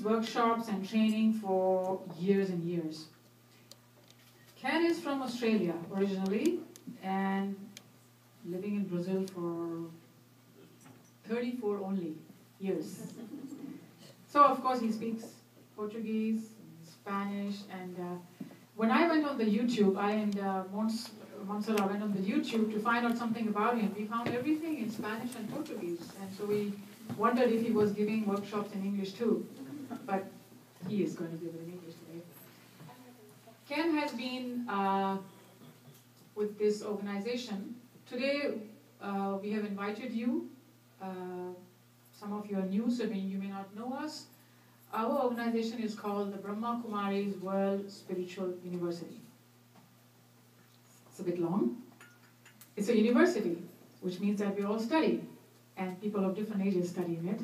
workshops and training for years and years. Ken is from Australia originally and living in Brazil for 34 only years. So of course he speaks Portuguese, Spanish, and when I went on the YouTube, I and Montserrat went on the YouTube to find out something about him. We found everything in Spanish and Portuguese, and so we wondered if he was giving workshops in English too, but he is going to give it in English today. Ken has been with this organization. Today we have invited you. Some of you are new, so you may not know us. Our organization is called the Brahma Kumari's World Spiritual University. It's a bit long. It's a university, which means that we all study, and people of different ages study in it.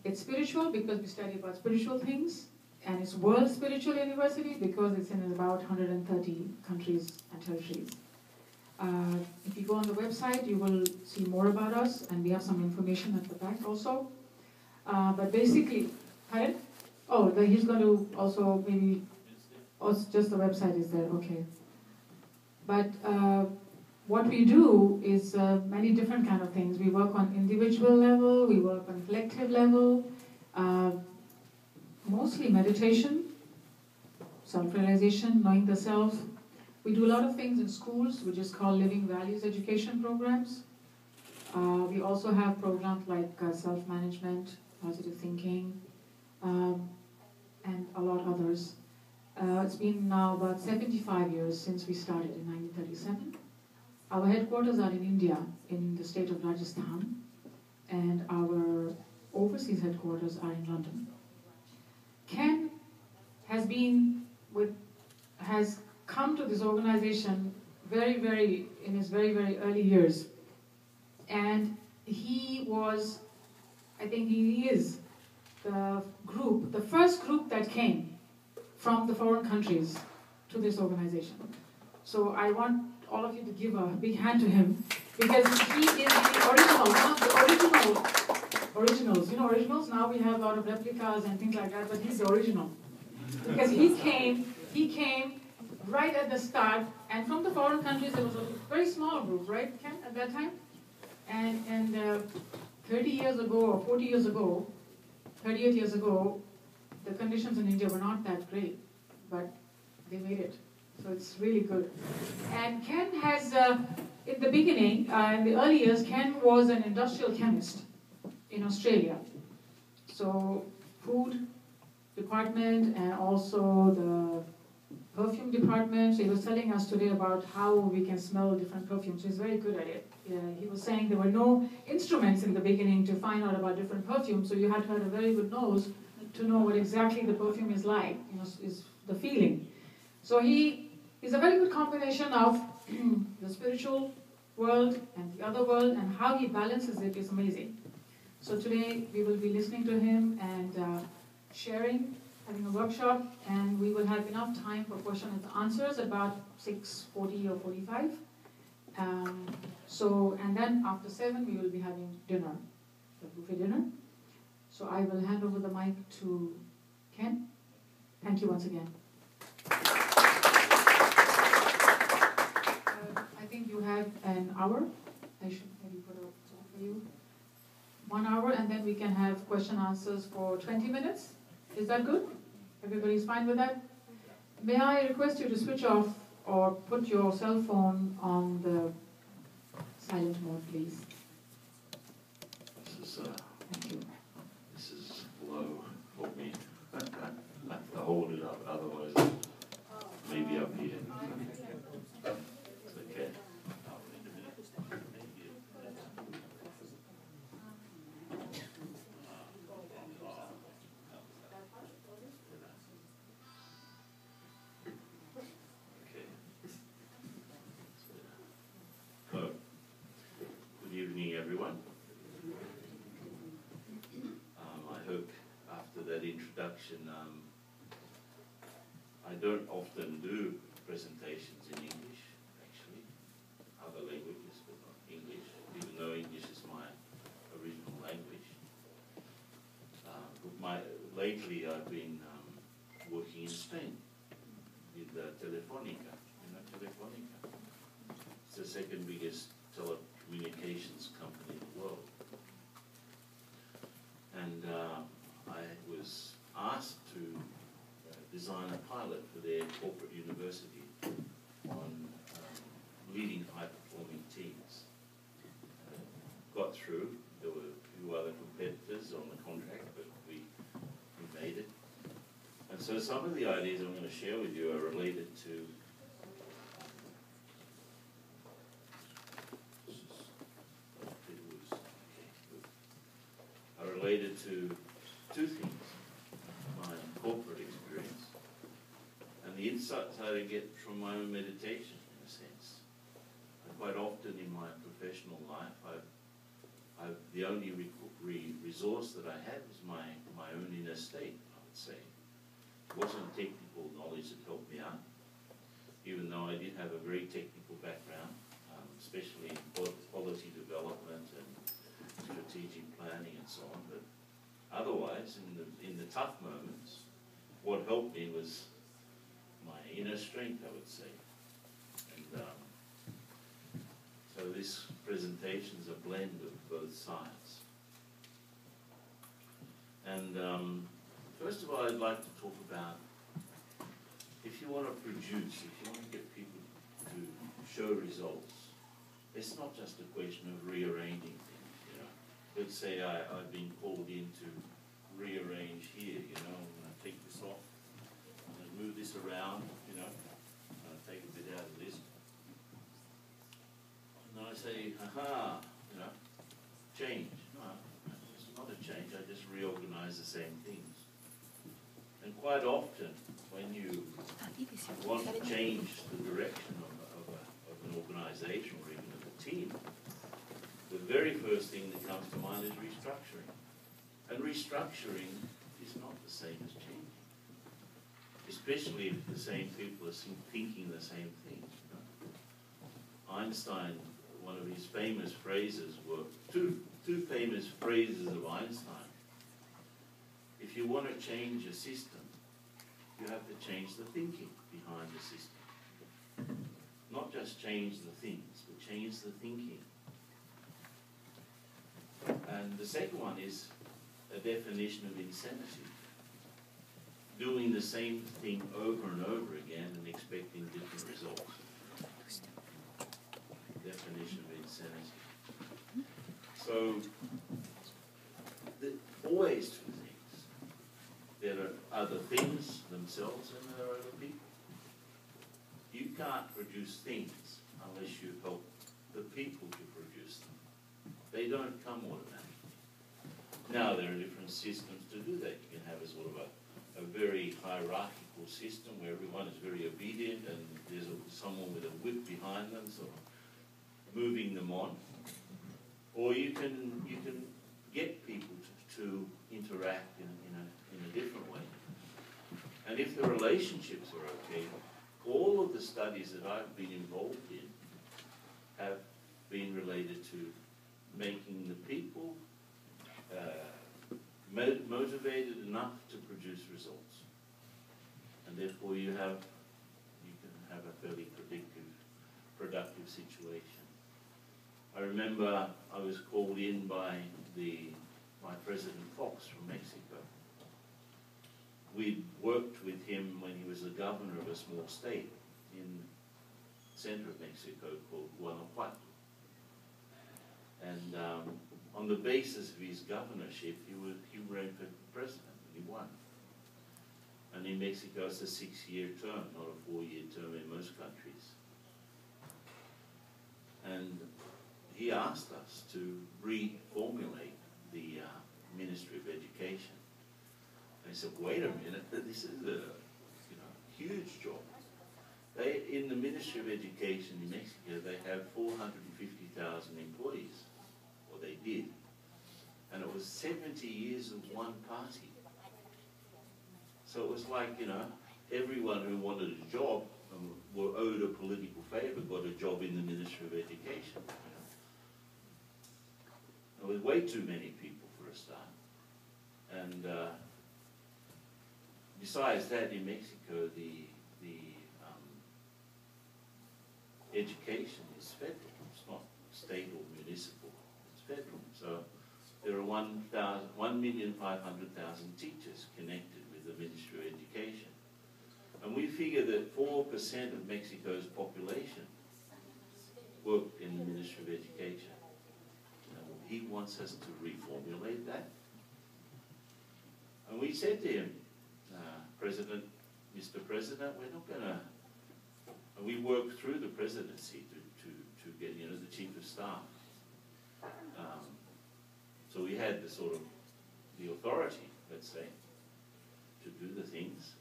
It's spiritual because we study about spiritual things, and it's World Spiritual University because it's in about 130 countries and territories. If you go on the website, you will see more about us, and we have some information at the back also. But basically, pardon? Oh, he's going to also maybe, just the website is there, okay. But what we do is many different kind of things. We work on individual level, we work on collective level, mostly meditation, self-realization, knowing the self. We do a lot of things in schools, which is called Living Values Education programs. We also have programs like self-management, positive thinking, and a lot others. It's been now about 75 years since we started in 1937. Our headquarters are in India, in the state of Rajasthan, and our overseas headquarters are in London. Ken has come to this organization in his very early years, and he was, I think he is the first group that came from the foreign countries to this organization. So I want all of you to give a big hand to him, because he is the original, one of the originals. You know originals? Now we have a lot of replicas and things like that, but he's the original. Because he came right at the start, and from the foreign countries there was a very small group, right, Ken, at that time? And 30 years ago, or 40 years ago, 38 years ago, the conditions in India were not that great, but they made it. So it's really good. And Ken has, in the beginning, in the early years, Ken was an industrial chemist in Australia. So food department and also the perfume department. So he was telling us today about how we can smell different perfumes. He's very good at it. He was saying there were no instruments in the beginning to find out about different perfumes, so you had to have a very good nose to know what exactly the perfume is like, is the feeling. So he is a very good combination of the spiritual world and the other world, and how he balances it is amazing. So today we will be listening to him and sharing, having a workshop, and we will have enough time for questions and answers, about 6:40 or 45. And then after 7 we will be having dinner, the buffet dinner. So I will hand over the mic to Ken. Thank you once again. I think you have an hour. I should maybe put a clock for you. 1 hour, and then we can have question answers for 20 minutes. Is that good? Everybody's fine with that? May I request you to switch off or put your cell phone on the silent mode, please? Thank you. This is low for me. I have to hold it up, otherwise maybe up here. It's okay. Good evening, everyone. I hope after that introduction, I don't often do presentations in English, actually, other languages, but not English, even though English is my original language. Lately I've I've been working in Spain with Telefonica. You know Telefonica? It's the second biggest telecommunications company in the world. And I was asked to design a pilot for their corporate university on leading high-performing teams. Got through. There were a few other competitors on the contract, but we made it. And so some of the ideas I'm going to share with you are related to two things: my corporate experience and the insights I get from my own meditation, in a sense. And quite often in my professional life, the only resource that I had was my own inner state, I would say. It wasn't technical knowledge that helped me out, even though I did have a very technical background, especially in policy development and strategic planning and so on. But otherwise, in the tough moments, what helped me was my inner strength, I would say. And so this presentation is a blend of both sides. And first of all, I'd like to talk about, if you want to produce, if you want to get people to show results, it's not just a question of rearranging things, you know. Let's say I've been called in to rearrange here, you know, I'm going to take this off, I'm going to move this around, you know, I'm going to take a bit out of this. And then I say, aha, you know, change. No, it's not a change, I just reorganize the same things. And quite often, when you want to change the direction of an organization or even of a team, the very first thing that comes to mind is restructuring. And restructuring is not the same as changing, especially if the same people are thinking the same things. You know? Einstein, one of his famous phrases were, two famous phrases of Einstein. If you want to change a system, you have to change the thinking behind the system. Not just change the things, but change the thinking. And the second one is a definition of insanity. Doing the same thing over and over again and expecting different results. Definition of insanity. So, always two things. There are the things themselves and there are other people. You can't produce things unless you help the people to produce them. They don't come automatically. Now there are different systems to do that. You can have a sort of a very hierarchical system where everyone is very obedient and there's someone with a whip behind them sort of moving them on. Or you can get people to interact in a different way. And if the relationships are okay, all of the studies that I've been involved in have been related to making the people motivated enough to produce results. And therefore you can have a fairly productive situation. I remember I was called in by my President Fox from Mexico. We'd worked with him when he was the governor of a small state in the center of Mexico called Guanajuato. And on the basis of his governorship, he ran for president and he won. And in Mexico, it's a 6-year term, not a 4-year term in most countries. And he asked us to reformulate the Ministry of Education. And I said, wait a minute, this is a huge job. In the Ministry of Education in Mexico, they have 450,000 employees, or they did. And it was 70 years of one party. So it was like, everyone who wanted a job were owed a political favor, got a job in the Ministry of Education. There was way too many people for a start. And besides that, in Mexico, the education is federal. It's not state or municipal. It's federal. So there are 1,500,000 teachers connected with the Ministry of Education. And we figure that 4% of Mexico's population work in the Ministry of Education. And he wants us to reformulate that. And we said to him, Mr. President, we're not going to, and we worked through the presidency to get, the chief of staff. So we had the authority, let's say, to do the things,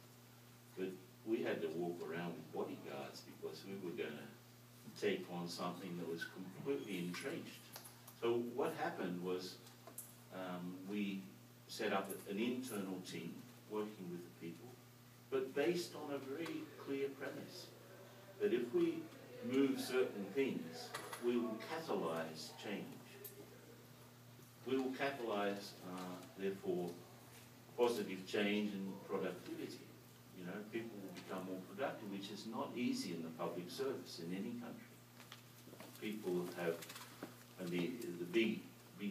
but we had to walk around with bodyguards because we were going to take on something that was completely entrenched. So what happened was we set up an internal team working with the people, but based on a very clear premise, that if we move certain things, we will catalyze change. We will catalyze, therefore, positive change and productivity. People will become more productive, which is not easy in the public service in any country. People have, and the big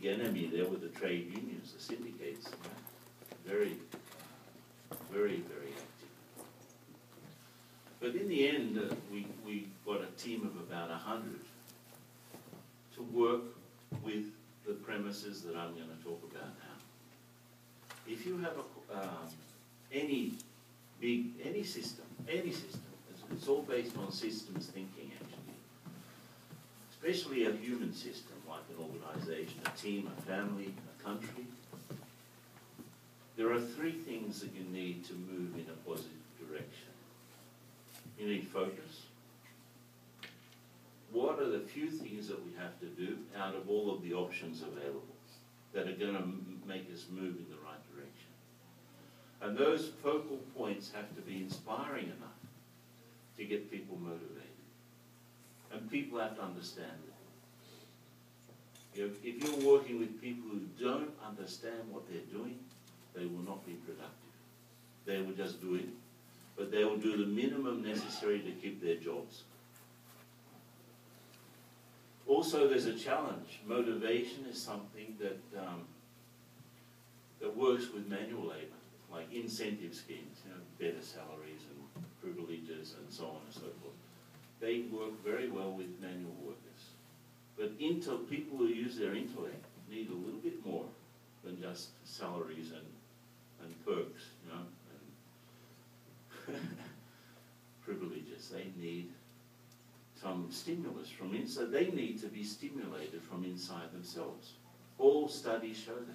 enemy there with the trade unions, the syndicates, very, very, very active. But in the end, we got a team of about 100 to work with the premises that I'm going to talk about now. If you have any system, it's all based on systems thinking actually, especially a human system like an organization, a team, a family, a country. There are three things that you need to move in a positive direction. You need focus. What are the few things that we have to do out of all of the options available that are going to make us move in the right direction? And those focal points have to be inspiring enough to get people motivated. And people have to understand it. If you're working with people who don't understand what they're doing, they will not be productive. They will just do it, but they will do the minimum necessary to keep their jobs. Also, there's a challenge. Motivation is something that works with manual labor, like incentive schemes, better salaries and privileges and so on and so forth. They work very well with manual workers. But people who use their intellect need a little bit more than just salaries and perks, and privileges. They need some stimulus from inside. They need to be stimulated from inside themselves. All studies show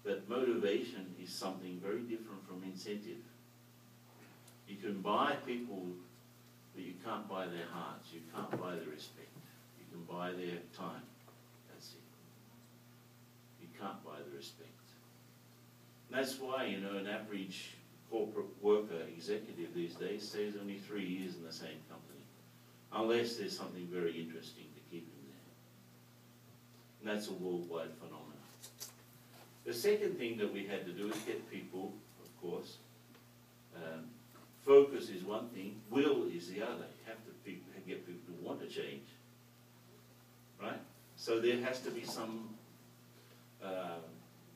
that motivation is something very different from incentive. You can buy people, but you can't buy their hearts. You can't buy their respect. You can buy their time. That's it. You can't buy the respect. And that's why, an average corporate worker, executive these days, stays only 3 years in the same company, unless there's something very interesting to keep him there. And that's a worldwide phenomenon. The second thing that we had to do is get people, of course, focus is one thing, will is the other. You have to get people to want to change, right? So there has to be some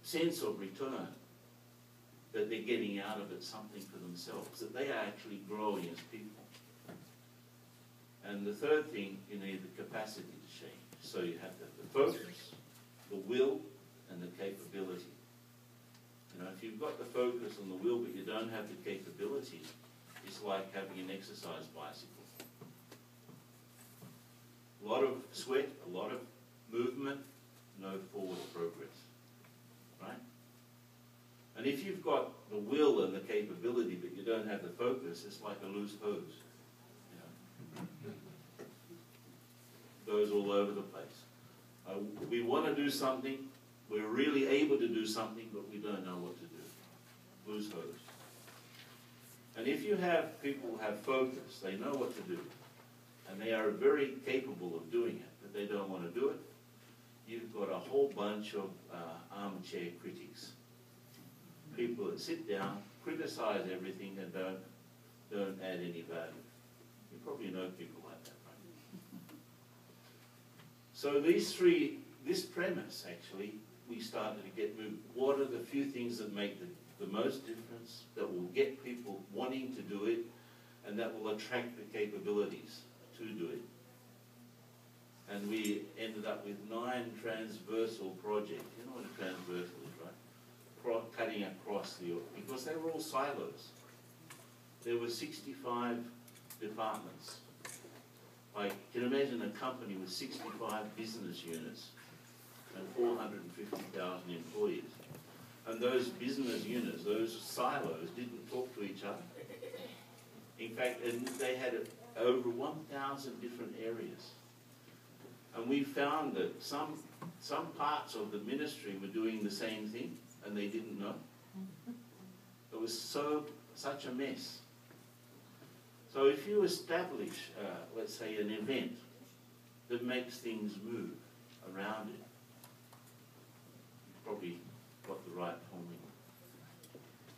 sense of return, that they're getting out of it something for themselves, that they are actually growing as people. And the third thing, you need the capacity to change. So you have to have the focus, the will, and the capability. If you've got the focus and the will, but you don't have the capability, it's like having an exercise bicycle. A lot of sweat, a lot of movement, no forward progress, right? And if you've got the will and the capability, but you don't have the focus, it's like a loose hose. Goes all over the place. We want to do something, we're really able to do something, but we don't know what to do. Loose hose. And if you have people who have focus, they know what to do, and they are very capable of doing it, but they don't want to do it, you've got a whole bunch of armchair critics. People that sit down criticize everything and don't add any value. You probably know people like that, right? So this premise actually, we started to get moved. What are the few things that make the most difference, that will get people wanting to do it, and that will attract the capabilities to do it? And we ended up with 9 transversal projects. You know what a transversal is, right? Cutting across because they were all silos. There were 65 departments. Like, can you imagine a company with 65 business units and 450,000 employees? And those business units, those silos, didn't talk to each other. In fact, and they had over 1,000 different areas. And we found that some parts of the ministry were doing the same thing, and they didn't know. It was such a mess. So if you establish, let's say, an event that makes things move around it, you've probably got the right formula.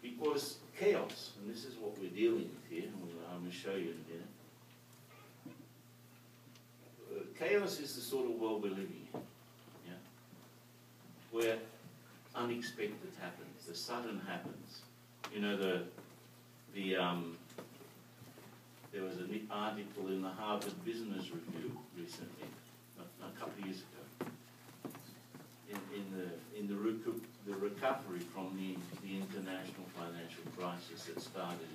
Because chaos, and this is what we're dealing with here, and I'm going to show you in a minute. Chaos is the sort of world we're living in, yeah? Where unexpected happens, the sudden happens. You know, there was an article in the Harvard Business Review recently, a couple of years ago, in the recovery from the international financial crisis that started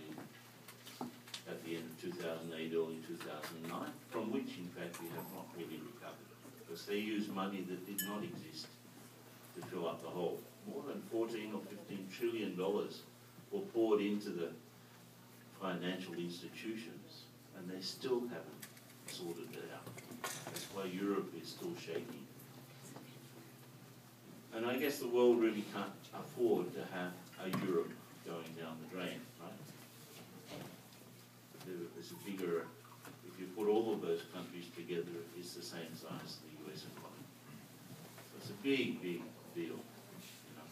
at the end of 2008, early 2009, from which, in fact, we have not really recovered, because they used money that did not exist to fill up the hole. More than 14 or 15 trillion dollars were poured into the financial institutions, and they still haven't sorted it out. That's why Europe is still shaking. And I guess the world really can't afford to have a Europe going down the drain, right? There's a bigger, if you put all of those countries together, it's the same size as the US economy. So it's a big, big deal. You know?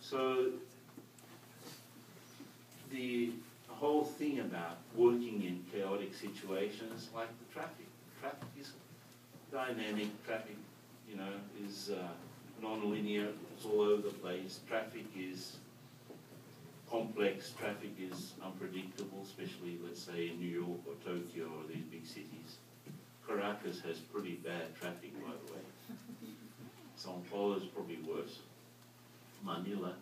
So the whole thing about working in chaotic situations, like the traffic. Traffic is dynamic. Traffic, you know, is non-linear. It's all over the place. Traffic is complex. Traffic is unpredictable, especially, let's say, in New York or Tokyo or these big cities. Caracas has pretty bad traffic, by the way. São Paulo is probably worse. Manila.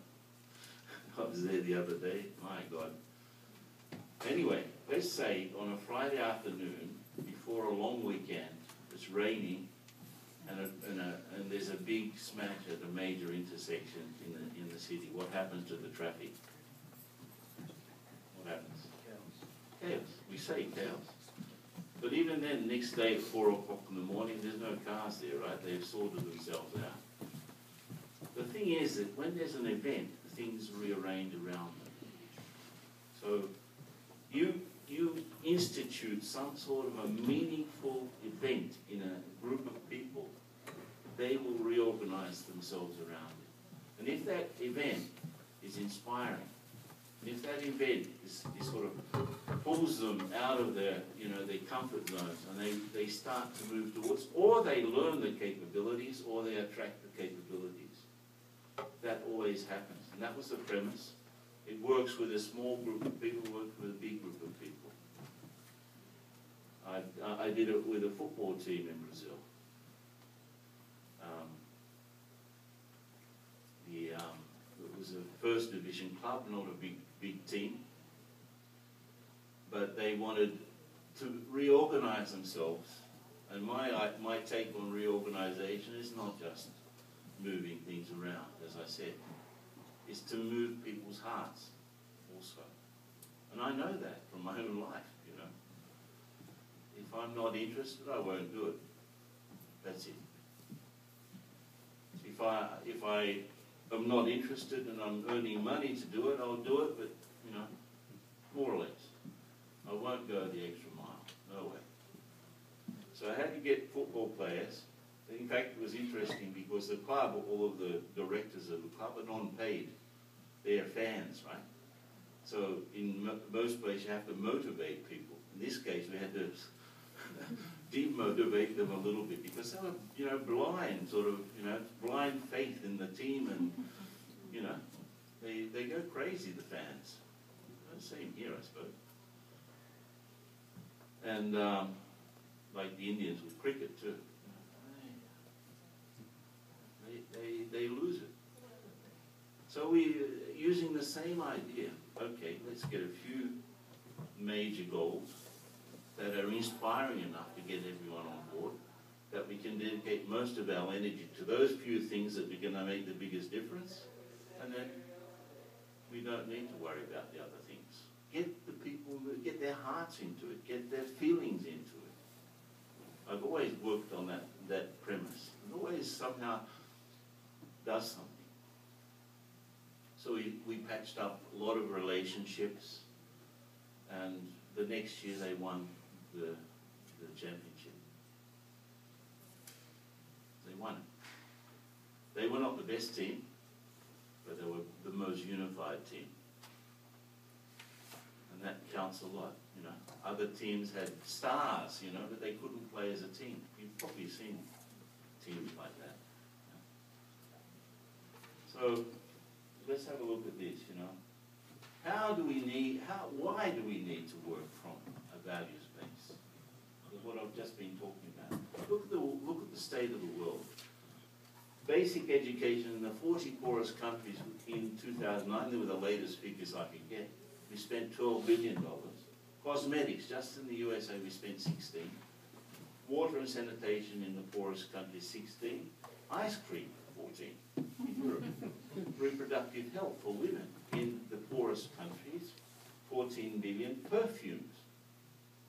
I was there the other day. My God. Anyway, let's say on a Friday afternoon, before a long weekend, it's raining, and there's a big smash at a major intersection in the city. What happens to the traffic? What happens? Chaos. Chaos. We say chaos. But even then, next day at 4 o'clock in the morning, there's no cars there, right? They've sorted themselves out. The thing is that when there's an event, things rearrange around them. So you institute some sort of a meaningful event in a group of people, they will reorganize themselves around it. And if that event is inspiring, and if that event is sort of pulls them out of their comfort zones, and they start to move towards, or they learn the capabilities, or they attract the capabilities. That always happens. And that was the premise. It works with a small group of people, works with a big group of people. I did it with a football team in Brazil. It was a first division club, not a big team. But they wanted to reorganize themselves. And my take on reorganization is not just moving things around, as I said. It's to move people's hearts also. And I know that from my own life, you know. If I'm not interested, I won't do it. That's it. If I am not interested and I'm earning money to do it, I'll do it, but, you know, more or less. I won't go the extra mile. No way. So how do you get football players? In fact, it was interesting because the club, all of the directors of the club are non-paid. they're fans, right? So in most places you have to motivate people. In this case, we had to demotivate them a little bit because they were, you know, blind, sort of, you know, blind faith in the team, and, you know, they go crazy, the fans. Same here, I suppose. And like the Indians with cricket too. They lose it. So we're using the same idea. Okay, let's get a few major goals that are inspiring enough to get everyone on board, that we can dedicate most of our energy to those few things that are going to make the biggest difference, and then we don't need to worry about the other things. Get the people, get their hearts into it, get their feelings into it. I've always worked on that premise. It always somehow does something. So we patched up a lot of relationships, and the next year they won the championship. They won it. They were not the best team, but they were the most unified team. And that counts a lot, you know. Other teams had stars, you know, but they couldn't play as a team. You've probably seen teams like that. So let's have a look at this, you know. Why do we need to work from a values base? What I've just been talking about. Look at the state of the world. Basic education in the 40 poorest countries in 2009, they were the latest figures I could get. We spent $12 billion. Cosmetics, just in the USA, we spent 16. Water and sanitation in the poorest countries, 16. Ice cream, 14. In Europe. Reproductive health for women in the poorest countries, 14 billion. Perfumes,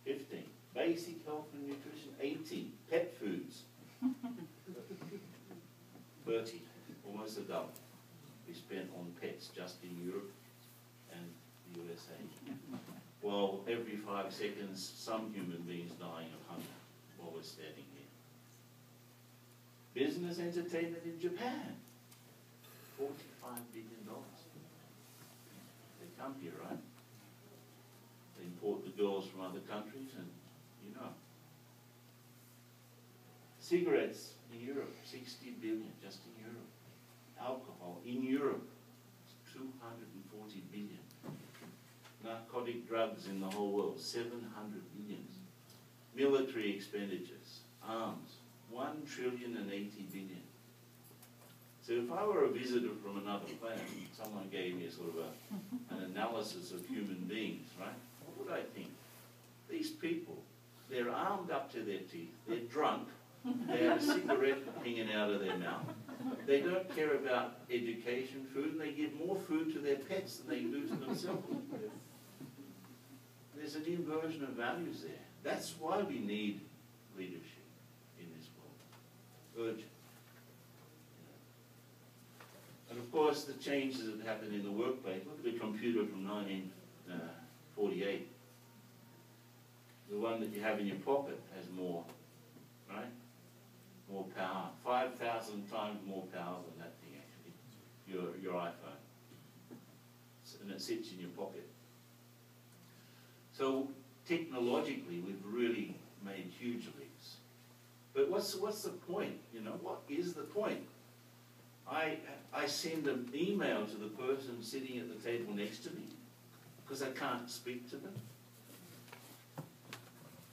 15. Basic health and nutrition, 18. Pet foods, 30. Almost a double. We spent on pets just in Europe and the USA. Well, every 5 seconds, some human beings dying of hunger while we're standing here. Business entertainment in Japan, $45 billion. They come here, right? They import the girls from other countries, and you know. Cigarettes in Europe, 60 billion just in Europe. Alcohol in Europe, 240 billion. Narcotic drugs in the whole world, 700 billion. Military expenditures, arms, 1 trillion and 80 billion. So if I were a visitor from another planet, someone gave me a sort of an analysis of human beings, right? What would I think? These people, they're armed up to their teeth, they're drunk, they have a cigarette hanging out of their mouth, they don't care about education, food, and they give more food to their pets than they do to themselves. There's an inversion of values there. That's why we need leadership in this world. Urgent. And of course, the changes that happened in the workplace. Look at the computer from 1948. The one that you have in your pocket has more, right? More power. 5,000 times more power than that thing, actually. Your iPhone. And it sits in your pocket. So technologically, we've really made huge leaps. But what's the point? You know, what is the point? I send an email to the person sitting at the table next to me because I can't speak to them.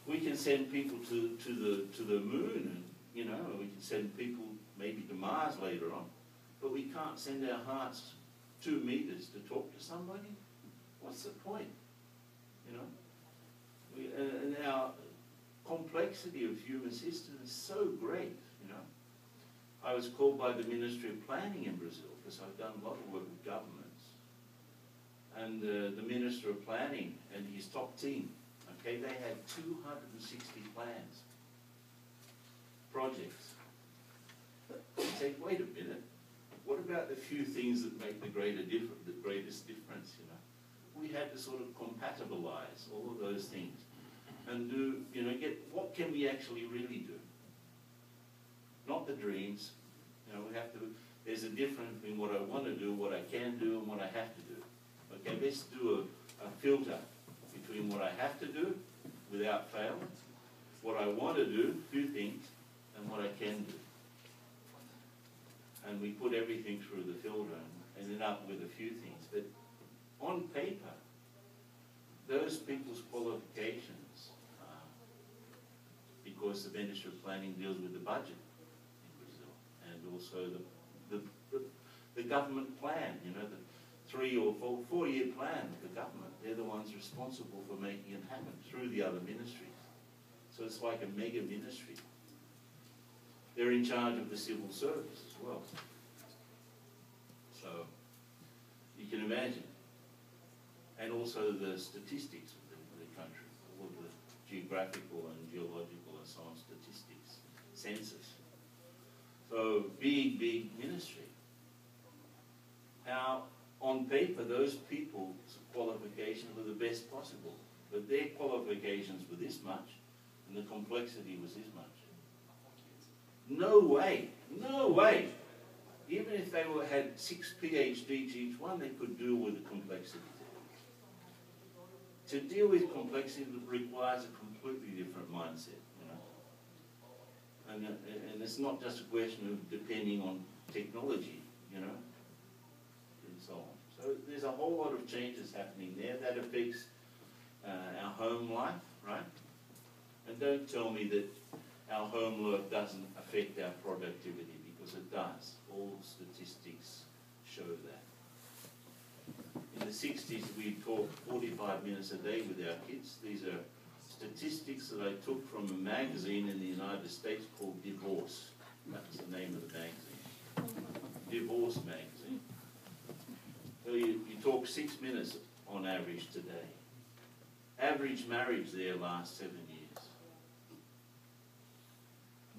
We can send people to the moon, and you know, we can send people maybe to Mars later on, but we can't send our hearts 2 meters to talk to somebody. What's the point? You know, and our complexity of human system is so great. You know, I was called by the Ministry of Planning in Brazil because I've done a lot of work with governments, and the Minister of Planning and his top team. Okay, they had 260 plans, projects. I say, wait a minute. What about the few things that make the greatest difference? You know, we had to sort of compatibilize all of those things and do, you know, get what can we actually really do? Not the dreams. You know, we have to. there's a difference between what I want to do, what I can do, and what I have to do. Okay, let's do a filter between what I have to do without fail, what I want to do, few things, and what I can do. And we put everything through the filter and ended up with a few things. But on paper, those people's qualifications, because the Ministry of Planning deals with the budget in Brazil, and also the government plan, you know, the 3 or 4 year plan of the government. They're the ones responsible for making it happen through the other ministries. So it's like a mega ministry. They're in charge of the civil service as well. So you can imagine. And also the statistics of the country, all of the geographical and geological and so on statistics, census. So big, big ministry. Now, on paper, those people's qualifications were the best possible, but their qualifications were this much, and the complexity was this much. No way, no way. Even if they had 6 PhDs each one, they could deal with the complexity. To deal with complexity requires a completely different mindset, you know. And it's not just a question of depending on technology, you know, and so on. So there's a whole lot of changes happening there that affects our home life, right? And don't tell me that our home life doesn't affect our productivity, because it does. All statistics show that. In the 60s, we talked 45 minutes a day with our kids. These are statistics that I took from a magazine in the United States called Divorce. That's the name of the magazine. Divorce magazine. So you talk 6 minutes on average today. Average marriage there lasts 7 years.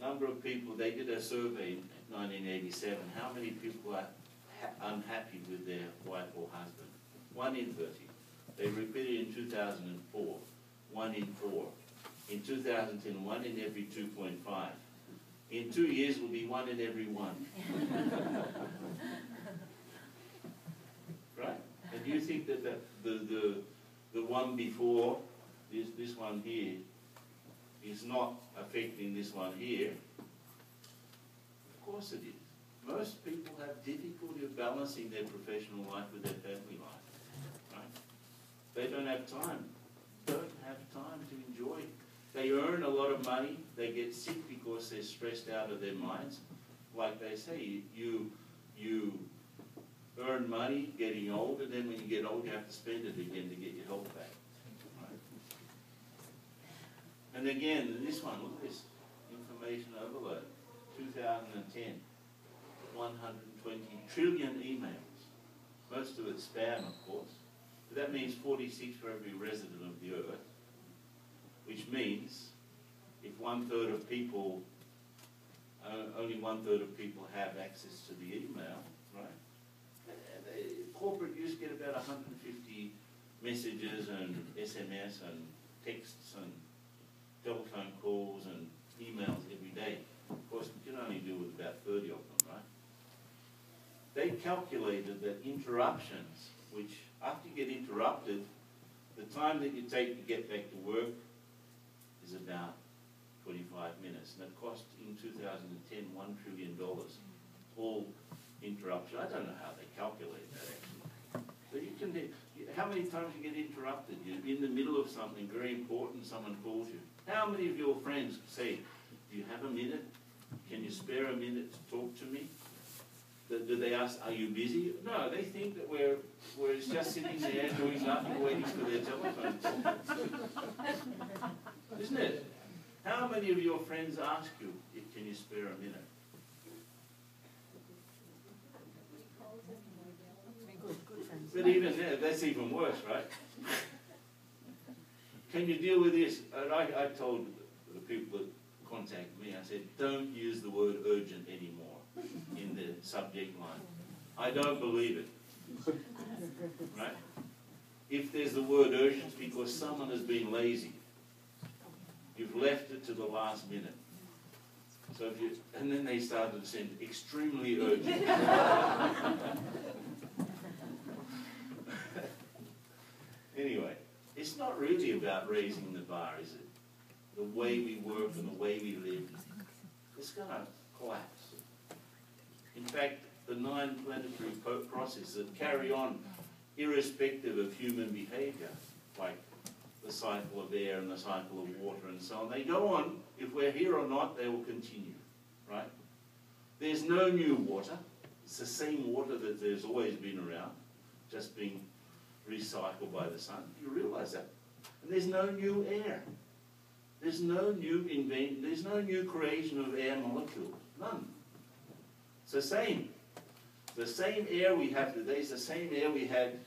Number of people, they did a survey in 1987. How many people are unhappy with their wife or husband? 1 in 30. They repeated in 2004, 1 in 4. In 2010, 1 in every 2.5. In 2 years, it will be 1 in every 1. Right? And you think that the one before, this one here, is not affecting this one here? Of course it is. Most people have difficulty of balancing their professional life with their family life. Right? They don't have time. Don't have time to enjoy. They earn a lot of money. They get sick because they're stressed out of their minds. Like they say, you earn money getting old, and then when you get old, you have to spend it again to get your health back. Right? And again, this one, look at this. Information overload. 2010. 120 trillion emails. Most of it spam, of course. But that means 46 for every resident of the earth, which means if 1/3 of people, only 1/3 of people have access to the email, right? Corporate used to get about 150 messages and SMS and texts and telephone calls and emails every day. Of course, we can only deal with about 30 of them, right? They calculated that interruptions, which after you get interrupted, the time that you take to get back to work is about 25 minutes. And it cost in 2010 $1 trillion. All interruption. I don't know how they calculate that actually. So you can, how many times you get interrupted? You're in the middle of something very important, someone calls you. How many of your friends say, do you have a minute? Can you spare a minute to talk to me? Do they ask, are you busy? No, they think that we're just sitting there doing nothing, waiting for their telephone call. Isn't it? How many of your friends ask you, can you spare a minute? But even there, that's even worse, right? Can you deal with this? And I told the people that contact me, I said, don't use the word urgent anymore in the subject line. I don't believe it. Right? If there's the word urgent, it's because someone has been lazy. You've left it to the last minute. So if you, and then they started to send extremely urgent. Anyway, it's not really about raising the bar, is it? The way we work and the way we live, it's going to collapse. In fact, the 9 planetary processes that carry on irrespective of human behavior, like the cycle of air and the cycle of water and so on, they go on. If we're here or not, they will continue, right? There's no new water. It's the same water that there's always been around, just being recycled by the sun. You realize that? And there's no new air. There's no new there's no new creation of air molecules. None. It's the same. The same air we have today is the same air we had,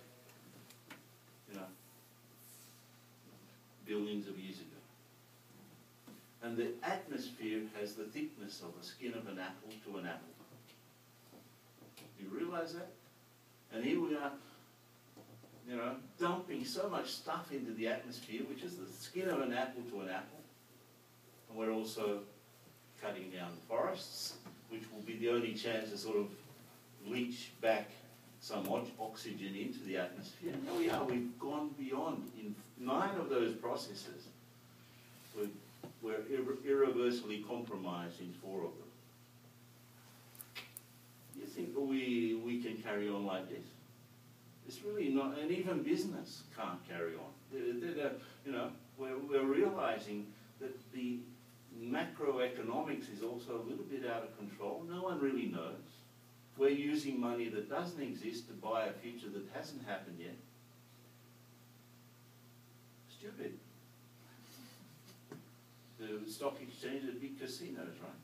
you know, billions of years ago. And the atmosphere has the thickness of the skin of an apple to an apple. Do you realize that? And here we are, you know, dumping so much stuff into the atmosphere, which is the skin of an apple to an apple. And we're also cutting down forests, which will be the only chance to sort of leach back some oxygen into the atmosphere. And here we are, we've gone beyond. In 9 of those processes, we're irreversibly compromised in 4 of them. You think we can carry on like this? It's really not, and even business can't carry on. You know, we're realizing that the macroeconomics is also a little bit out of control. No one really knows. We're using money that doesn't exist to buy a future that hasn't happened yet. Stupid. The stock exchange are big casinos, right?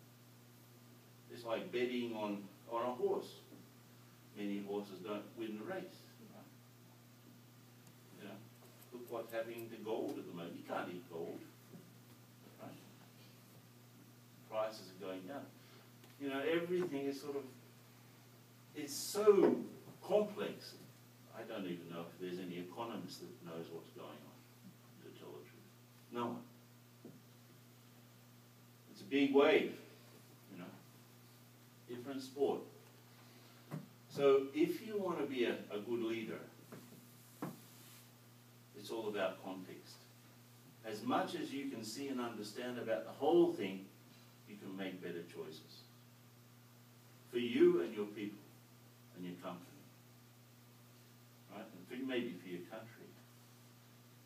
It's like betting on a horse. Many horses don't win the race. Right? You know, look what's happening to gold at the moment. You can't eat gold. Right? Prices are going down. You know, everything is sort of, it's so complex. I don't even know if there's any economist that knows what's going on, to tell the truth. No one. It's a big wave, you know. Different sport. So if you want to be a good leader, it's all about context. As much as you can see and understand about the whole thing, you can make better choices. For you and your people and your company. Right? And maybe for your country.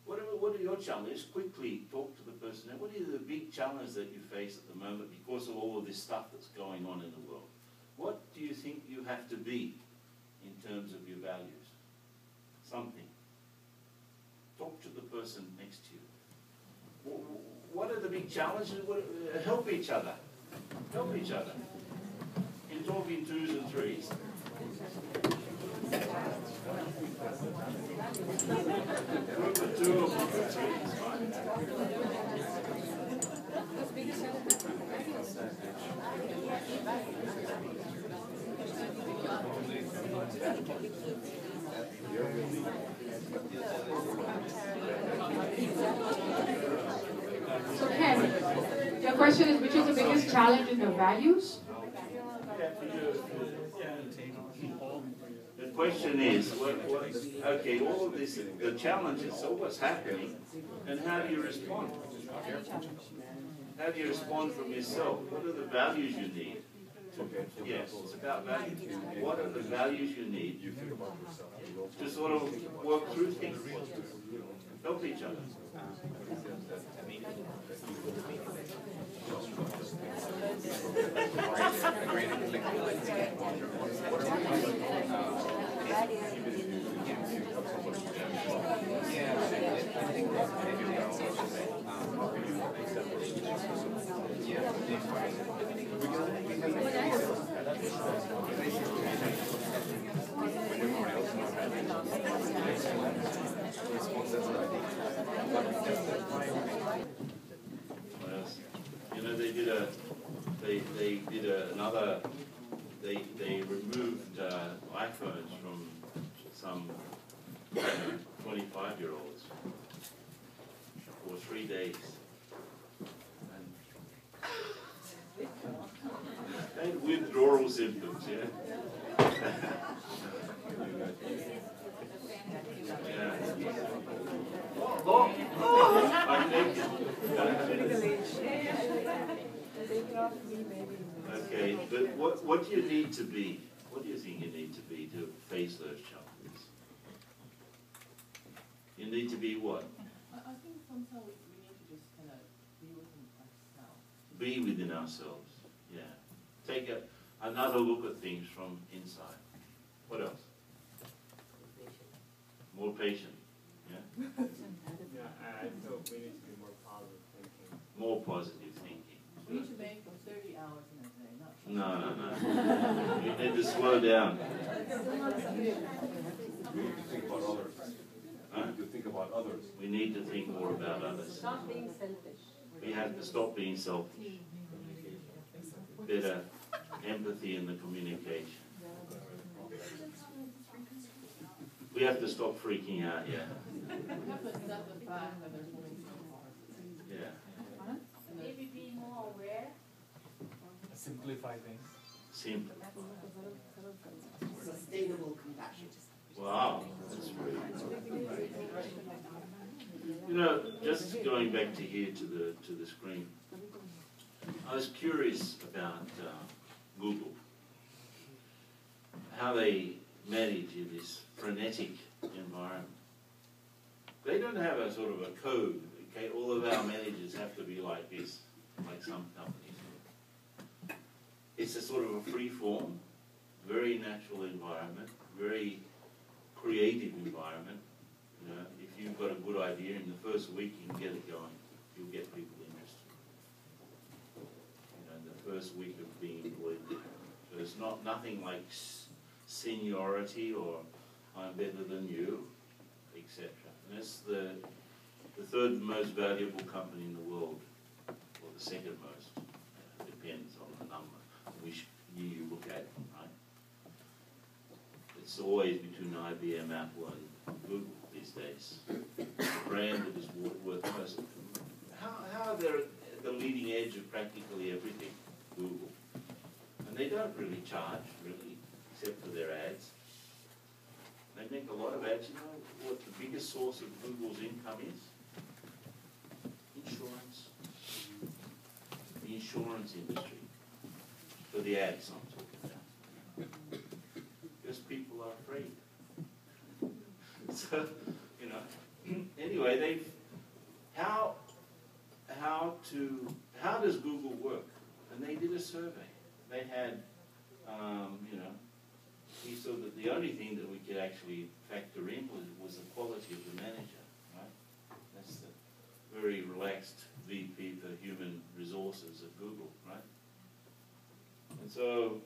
What are your challenges? Quickly talk to the person. What are the big challenges that you face at the moment because of all of this stuff that's going on in the world? What do you think you have to be in terms of your values? Something. Talk to the person next to you. What are the big challenges? Help each other. Help each other. In talking 2s and 3s. Group of 2 or 3 is fine. So Ken, your question is, which is the biggest challenge in the values? The question is, okay, all of this, the challenges, so what's happening, and how do you respond? How do you respond from yourself? What are the values you need? Yes, it's about values. What are the values you need to sort of work through things? Help each other. You know, they removed iPhones from some 25-year-olds for 3 days. And Okay, but what do you need to be? What do you think you need to be to face those challenges? You need to be what? I think sometimes we need to just kind of be within ourselves. Be within ourselves, yeah. Take another look at things from inside. What else? More patient, yeah? Yeah, I feel we need to be more positive thinking. More positive thinking. We need to make 30 hours in a day, not just No. You need to slow down. We need to think about others. Huh? We need to think about others. We need to think more about others. Stop being selfish. We have to stop being selfish. Better empathy in the communication. We have to stop freaking out, yeah. we have to accept the fact that there's only two parts. Yeah. Maybe be more aware. Simplify things. Simple. Sustainable compassion. Wow, that's great. You know, just going back to here to the screen, I was curious about Google, how they manage in this frenetic environment. They don't have a sort of a code. Okay, all of our managers have to be like this, like some companies. It's a sort of a free form, very natural environment, very creative environment. You know, if you've got a good idea in the first week, you can get it going. You'll get people interested. You know, the first week of being employed. So it's nothing like seniority or I'm better than you, etc. And that's the third most valuable company in the world, or the second most. Depends on the number, which year you look at, right? It's always between IBM, Apple, and Google these days. The brand that is worth most. How are they at the leading edge of practically everything? Google. And they don't really charge, really, except for their ads. They make a lot of ads. You know what the biggest source of Google's income is? Insurance. The insurance industry. For the ads I'm talking about. Because people are afraid. So, you know, anyway, how does Google work? And they did a survey. They had, you know, we saw that the only thing that we could actually factor in was the quality of the manager, right? That's the very relaxed VP for human resources at Google, right? And so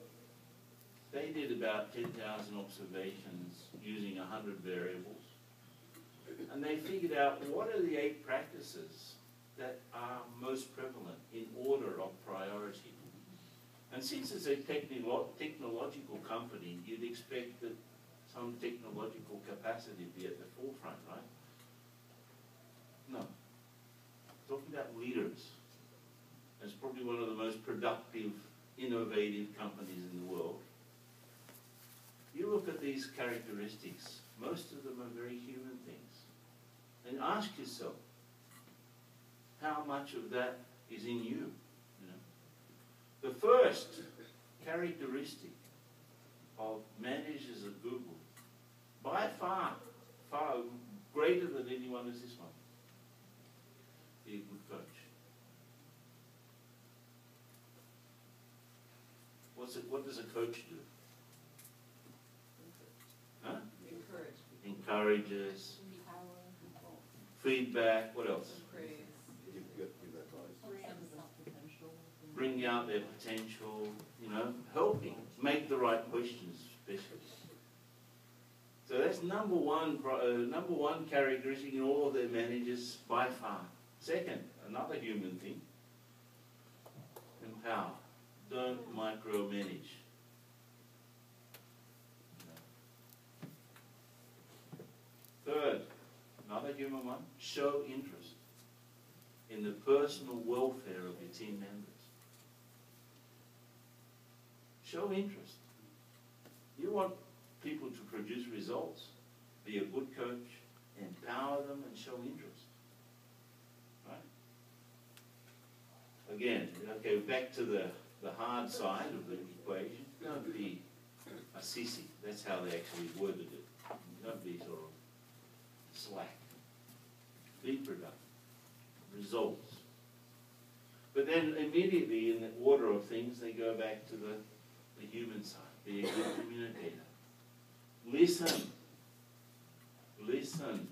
they did about 10,000 observations using 100 variables. And they figured out what are the 8 practices that are most prevalent in order of priority. And since it's a technological company, you'd expect that some technological capacity be at the forefront, right? No. Talking about leaders. It's probably one of the most productive, innovative companies in the world. You look at these characteristics, most of them are very human things. And ask yourself, how much of that is in you? The first characteristic of managers at Google, by far, far greater than anyone, is this one. Be a good coach. What does a coach do? Huh? Encourages. Feedback. What else? Bring out their potential, you know, helping, make the right questions, especially. So that's number one characteristic in all of their managers by far. Second, another human thing, empower. Don't micromanage. Third, another human one, show interest in the personal welfare of your team members. Show interest. You want people to produce results. Be a good coach, empower them and show interest. Right? again, okay, back to the hard side of the equation. Don't be a sissy. That's how they actually worded it. Don't be sort of slack. Be productive. Results. But then immediately in the order of things, they go back to the human side. Be a good communicator. Listen. Listen.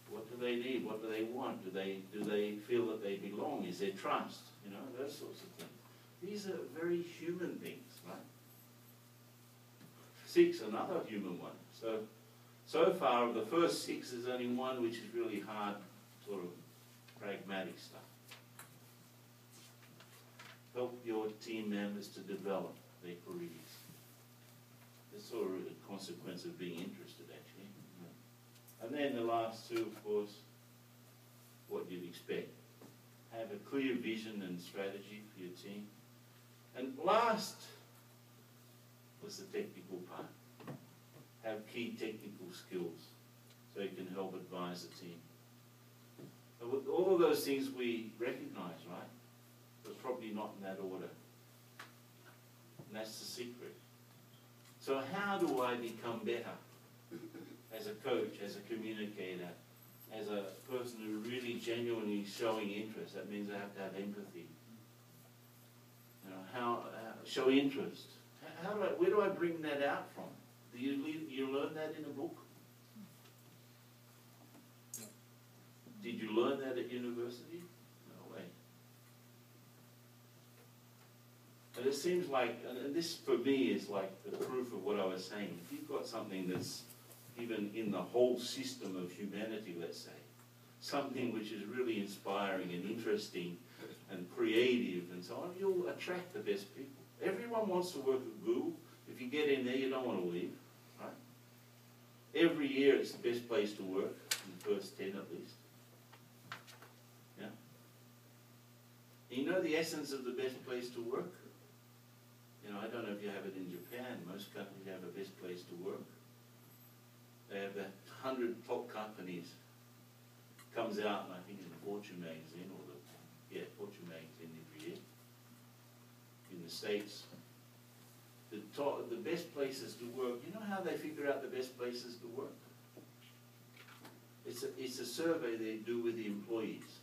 What do they need? What do they want? Do they feel that they belong? Is there trust? You know, those sorts of things. These are very human things, right? 6, another human one. So far of the first 6, there's only one which is really hard, sort of pragmatic stuff. Help your team members to develop their careers. That's sort of a consequence of being interested, actually. And then the last 2, of course, what you'd expect. Have a clear vision and strategy for your team. And last was the technical part. Have key technical skills so you can help advise the team. And with all of those things we recognize, right? But probably not in that order. And that's the secret. So how do I become better as a coach, as a communicator, as a person who really genuinely showing interest? That means I have to have empathy. You know, how show interest. Where do I bring that out from? Do you learn that in a book? Did you learn that at university? No way. And it seems like, and this for me is like the proof of what I was saying. If you've got something that's even in the whole system of humanity, let's say, something which is really inspiring and interesting and creative and so on, you'll attract the best people. Everyone wants to work at Google. If you get in there, you don't want to leave, right? Every year it's the best place to work, in the first 10 at least. Yeah? And you know the essence of the best place to work? You know, I don't know if you have it in Japan. Most countries have a best place to work. They have the 100 top companies. Comes out, I think, in the Fortune magazine, or Fortune magazine every year. In the States. The best places to work, you know how they figure out the best places to work? It's a survey they do with the employees.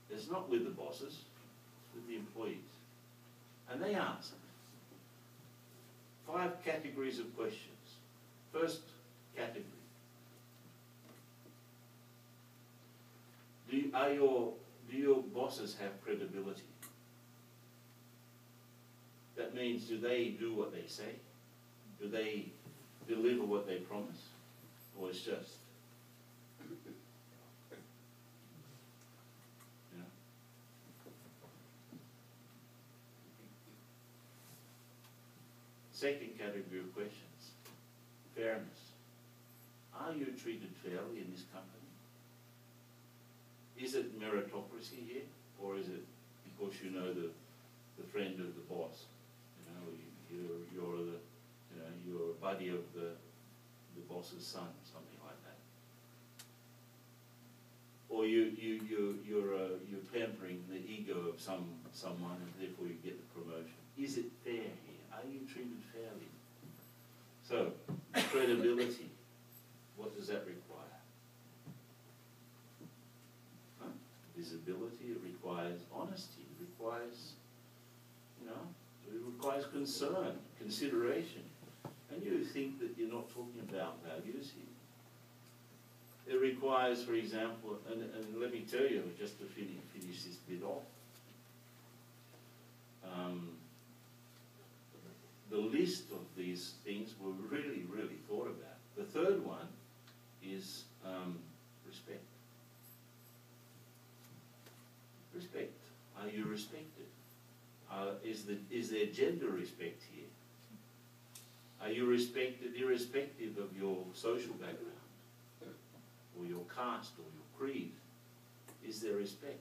It's not with the bosses, it's with the employees. And they ask 5 categories of questions. First category. Do your bosses have credibility? That means, do they do what they say? Do they deliver what they promise? Or it's just, you know? Second category of questions, fairness. Are you treated fairly in this company? Is it meritocracy here, or is it because you know the friend of the boss? You know, you're a buddy of the boss's son, something like that. Or you're pampering the ego of someone, and therefore you get the promotion. Is it fair here? Are you treated fairly? So, credibility. What does that require? Visibility. It requires honesty. It requires, you know, it requires concern, consideration. And you think that you're not talking about values here. It requires, for example, and let me tell you, just to finish this bit off, the list of these things were really, really thought about. The third one is respect. Respect. Are you respected? Is there gender respect here? Are you respected irrespective of your social background, or your caste, or your creed? Is there respect?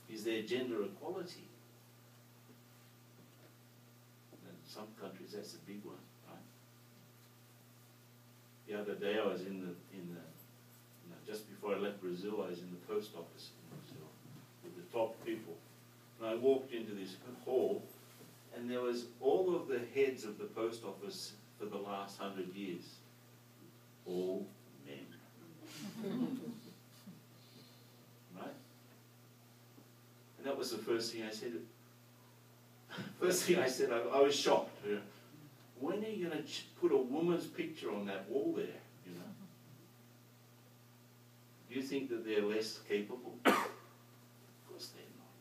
Is there gender equality? In some countries that's a big one, right? The other day I was just before before I left Brazil, I was in the post office in Brazil with the top people. And I walked into this hall, and there was all of the heads of the post office for the last 100 years. All men. Right? And that was the first thing I said. First thing I said, I was shocked. You know. When are you going to put a woman's picture on that wall there? You know? Do you think that they're less capable? Of course they're not.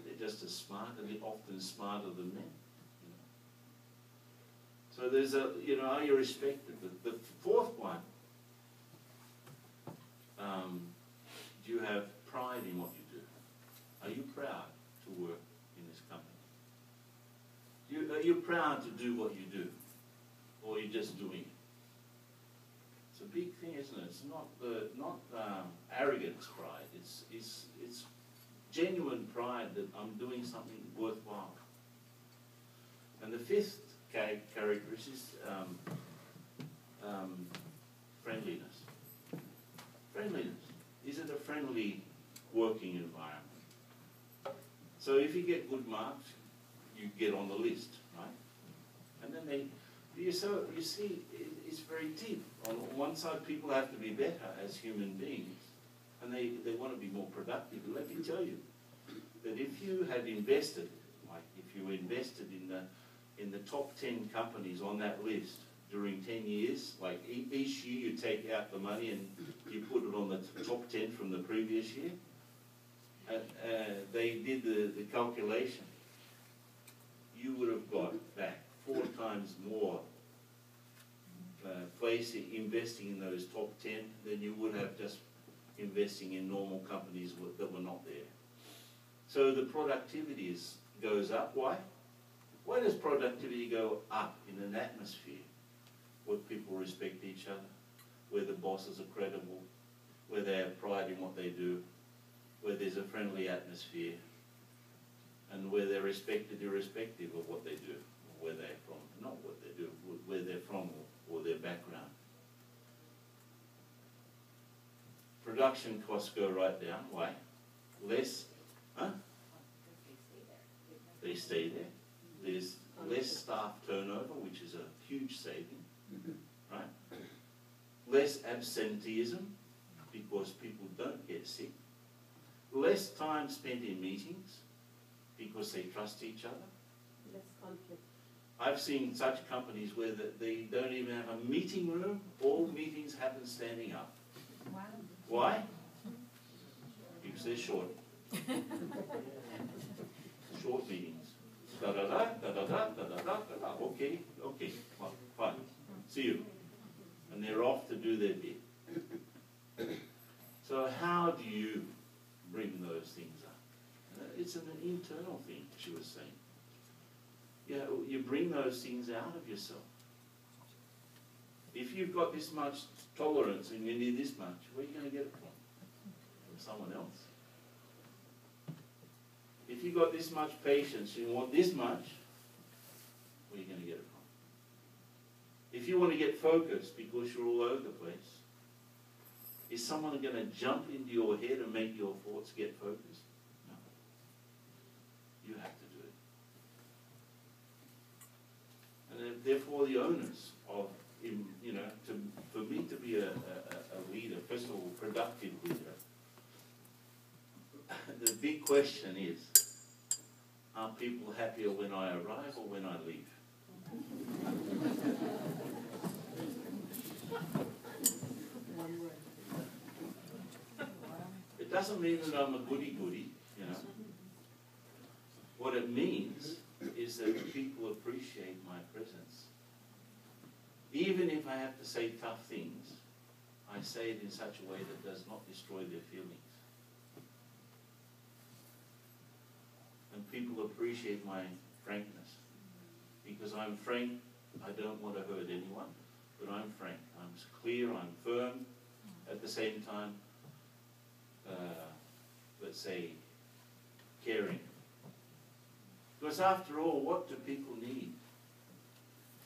They're just as smart, and they're often smarter than men. You know? So there's a, you know, are you respected? The fourth one, do you have pride in what you do? Are you proud to work in this company? Are you proud to do what you do? Or are you just doing it? It's a big thing, isn't it? It's not arrogance pride. It's genuine pride that I'm doing something worthwhile. And the fifth characteristic is friendliness. Friendliness. Is it a friendly working environment? So if you get good marks, you get on the list, right? And then you see, it's very deep. On one side, people have to be better as human beings, and they want to be more productive. And let me tell you, that if you had invested, like if you invested in the top 10 companies on that list during 10 years, like each year you take out the money and you put it on the top 10 from the previous year, they did the calculation. You would have got back 4 times more investing in those top 10 than you would have just investing in normal companies that were not there. So the productivity goes up. Why? Why does productivity go up in an atmosphere where people respect each other, where the bosses are credible, where they have pride in what they do, where there's a friendly atmosphere, and where they're respected irrespective of what they do, or where they're from, not what they do, where they're from or their background. Production costs go right down. Why? Less, they stay there. There's less staff turnover, which is a huge saving, right? Less absenteeism, because people don't get sick. Less time spent in meetings, because they trust each other. Less conflict. I've seen such companies where they don't even have a meeting room. All meetings happen standing up. Wow. Why? Because they're short. Short meetings. Da-da-da, da-da-da, da-da-da, da-da. Okay, well, fine. See you. And they're off to do their bit. So how do you bring those things up? It's an internal thing, she was saying. Yeah, you bring those things out of yourself. If you've got this much tolerance and you need this much, where are you going to get it from? From someone else. If you've got this much patience and you want this much, where are you going to get it from? If you want to get focused because you're all over the place, is someone going to jump into your head and make your thoughts get focused? No. You have to do it. And therefore the onus of, you know, for me to be a leader, first of all, productive leader, the big question is, are people happier when I arrive or when I leave? It doesn't mean that I'm a goody-goody, you know. What it means is that people appreciate my presence. Even if I have to say tough things, I say it in such a way that does not destroy their feelings. And people appreciate my frankness. Because I'm frank, I don't want to hurt anyone, but I'm frank. I'm clear, I'm firm, at the same time, let's say, caring. Because after all, what do people need?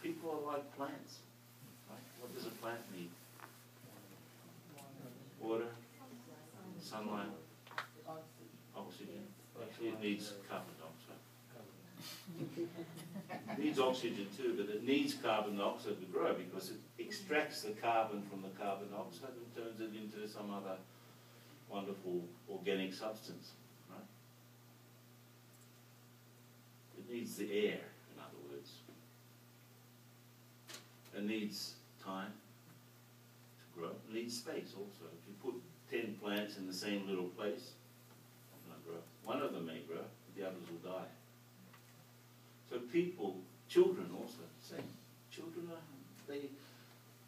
People are like plants, right? What does a plant need? sunlight, The oxygen. oxygen. Actually, it needs carbon dioxide. It needs oxygen too, but it needs carbon dioxide to grow because it extracts the carbon from the carbon dioxide and turns it into some other wonderful organic substance, right? It needs the air, in other words. It needs time to grow. It needs space also. If you put 10 plants in the same little place, they're not grow. One of them may grow, but the others will die. So people, children also, same. Children are,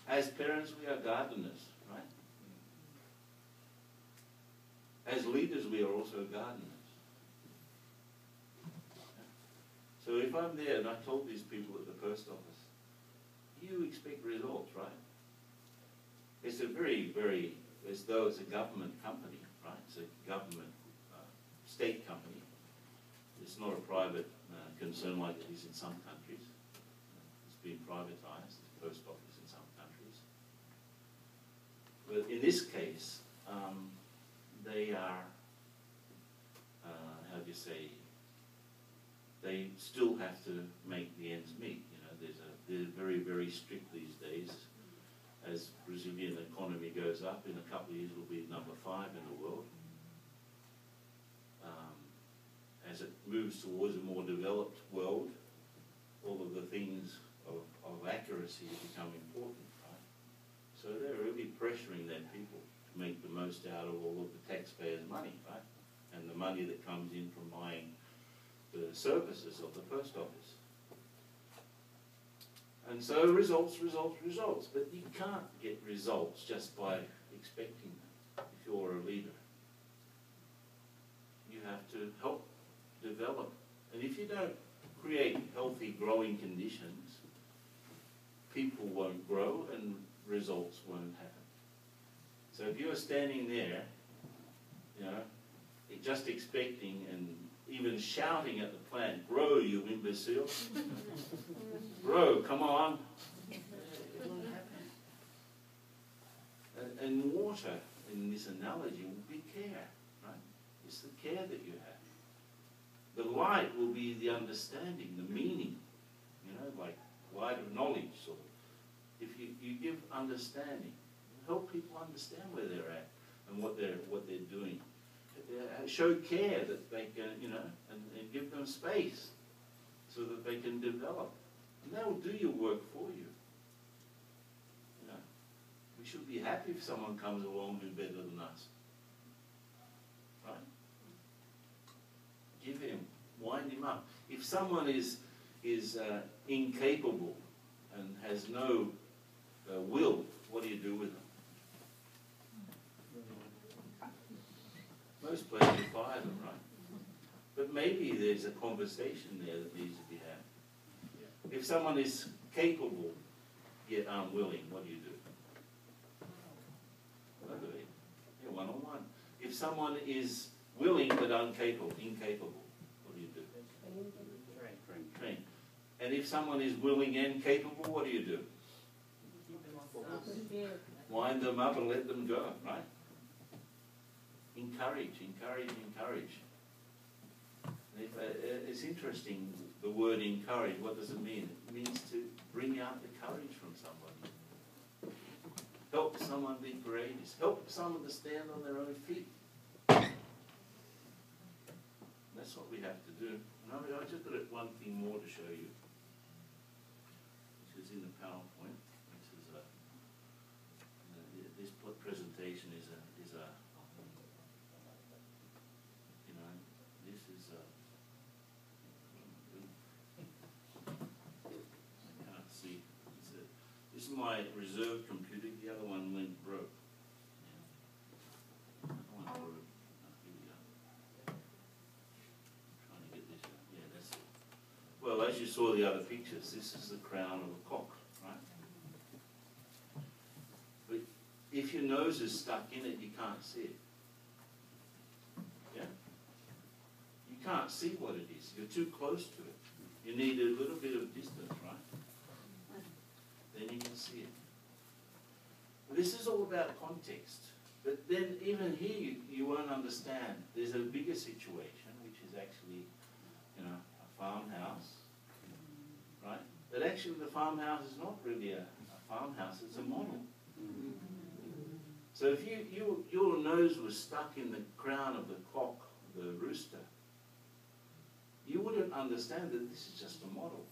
as parents we are gardeners, right? As leaders we are also gardeners. So if I'm there and I told these people at the post office, you expect results, right? It's a very, very, as though it's a government company, right? It's a government, state company. It's not a private concern like it is in some countries. It's been privatized, the post office in some countries. But in this case, they are, how do you say, they still have to make the ends meet. You know, they're very, very strict these days. As Brazilian economy goes up, in a couple of years it'll be number 5 in the world. As it moves towards a more developed world, all of the things of accuracy become important, right? So they're really pressuring their people to make the most out of all of the taxpayers' money, right? And the money that comes in from buying the services of the post office. And so results, results, results. But you can't get results just by expecting them if you're a leader. You have to help develop. And if you don't create healthy growing conditions, people won't grow and results won't happen. So if you're standing there, you know, just expecting and even shouting at the plant, grow, you imbecile. Grow, come on. It won't happen. And water, in this analogy, will be care, right? It's the care that you have. The light will be the understanding, the meaning, you know, like light of knowledge. Sort of. If you give understanding, help people understand where they're at and what they're doing. Show care that they can, you know, and give them space so that they can develop. And they will do your work for you. You know, we should be happy if someone comes along who's better than us. Right? Give him, wind him up. If someone is incapable and has no will, what do you do with them? Most places you fire them, right? But maybe there's a conversation there that needs to be had. If someone is capable yet unwilling, what do you do? Yeah, one-on-one. If someone is willing but incapable, what do you do? Train. And if someone is willing and capable, what do you do? Wind them up and let them go, right? Encourage, encourage, encourage. It's interesting, the word encourage. What does it mean? It means to bring out the courage from somebody. Help someone be courageous. Help someone to stand on their own feet. That's what we have to do. And I just got one thing more to show you, which is in the PowerPoint. Which is this presentation is a you know, this is I can't see. This is my reserve computer. The other one went broke. The other one broke. Here we go. Trying to get this out. Yeah, that's it. Well, as you saw the other pictures, this is the crown of a cock, right? But if your nose is stuck in it, you can't see it. Yeah? You can't see what it is. You're too close to it. You need a little bit of distance, right? Then you can see it. But this is all about context. But then even here, you won't understand. There's a bigger situation, which is actually, you know, a farmhouse, right? But actually the farmhouse is not really a farmhouse, it's a model. So if your nose was stuck in the crown of the cock, the rooster, you wouldn't understand that this is just a model.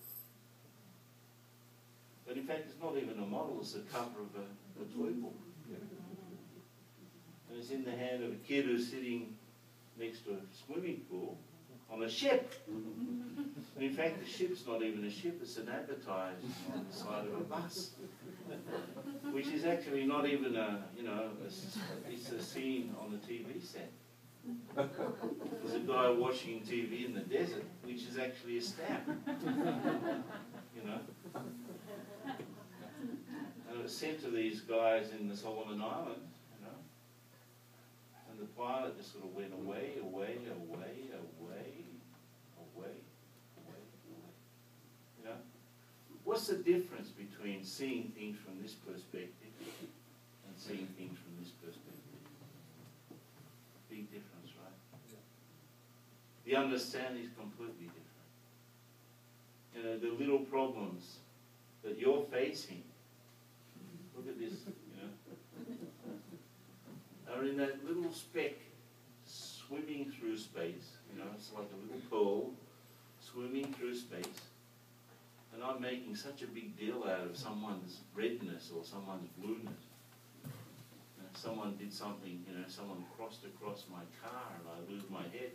But in fact, it's not even a model, it's the cover of a toy book. And it's in the hand of a kid who's sitting next to a swimming pool on a ship. And in fact, the ship's not even a ship, it's an advertised on the side of a bus. Which is actually not even a, you know, it's a scene on the TV set. There's a guy watching TV in the desert, which is actually a stamp. You know? And it was sent to these guys in the Solomon Islands, you know? And the pilot just sort of went away, away, away, away, away, away, away. You know? What's the difference between seeing things from this perspective and seeing things from this perspective? Big difference, right? Yeah. The understanding is completely different. You know, the little problems that you're facing, look at this, you know, are in that little speck swimming through space. You know, it's like a little pearl swimming through space. And I'm making such a big deal out of someone's redness or someone's blueness. You know, someone did something, you know, someone crossed across my car and I lose my head.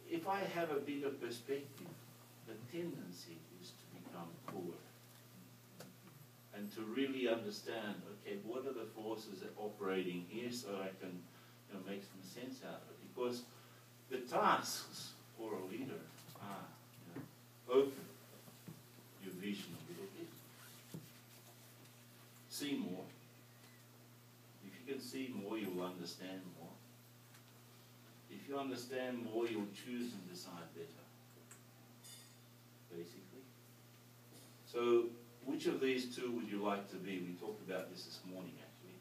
If I have a bigger perspective, the tendency is to become cooler. And to really understand, okay, what are the forces that are operating here so I can, you know, make some sense out of it. Because the tasks for a leader are, you know, open your vision a little bit. See more. If you can see more, you'll understand more. If you understand more, you'll choose and decide better, basically. So, which of these two would you like to be? We talked about this morning, actually.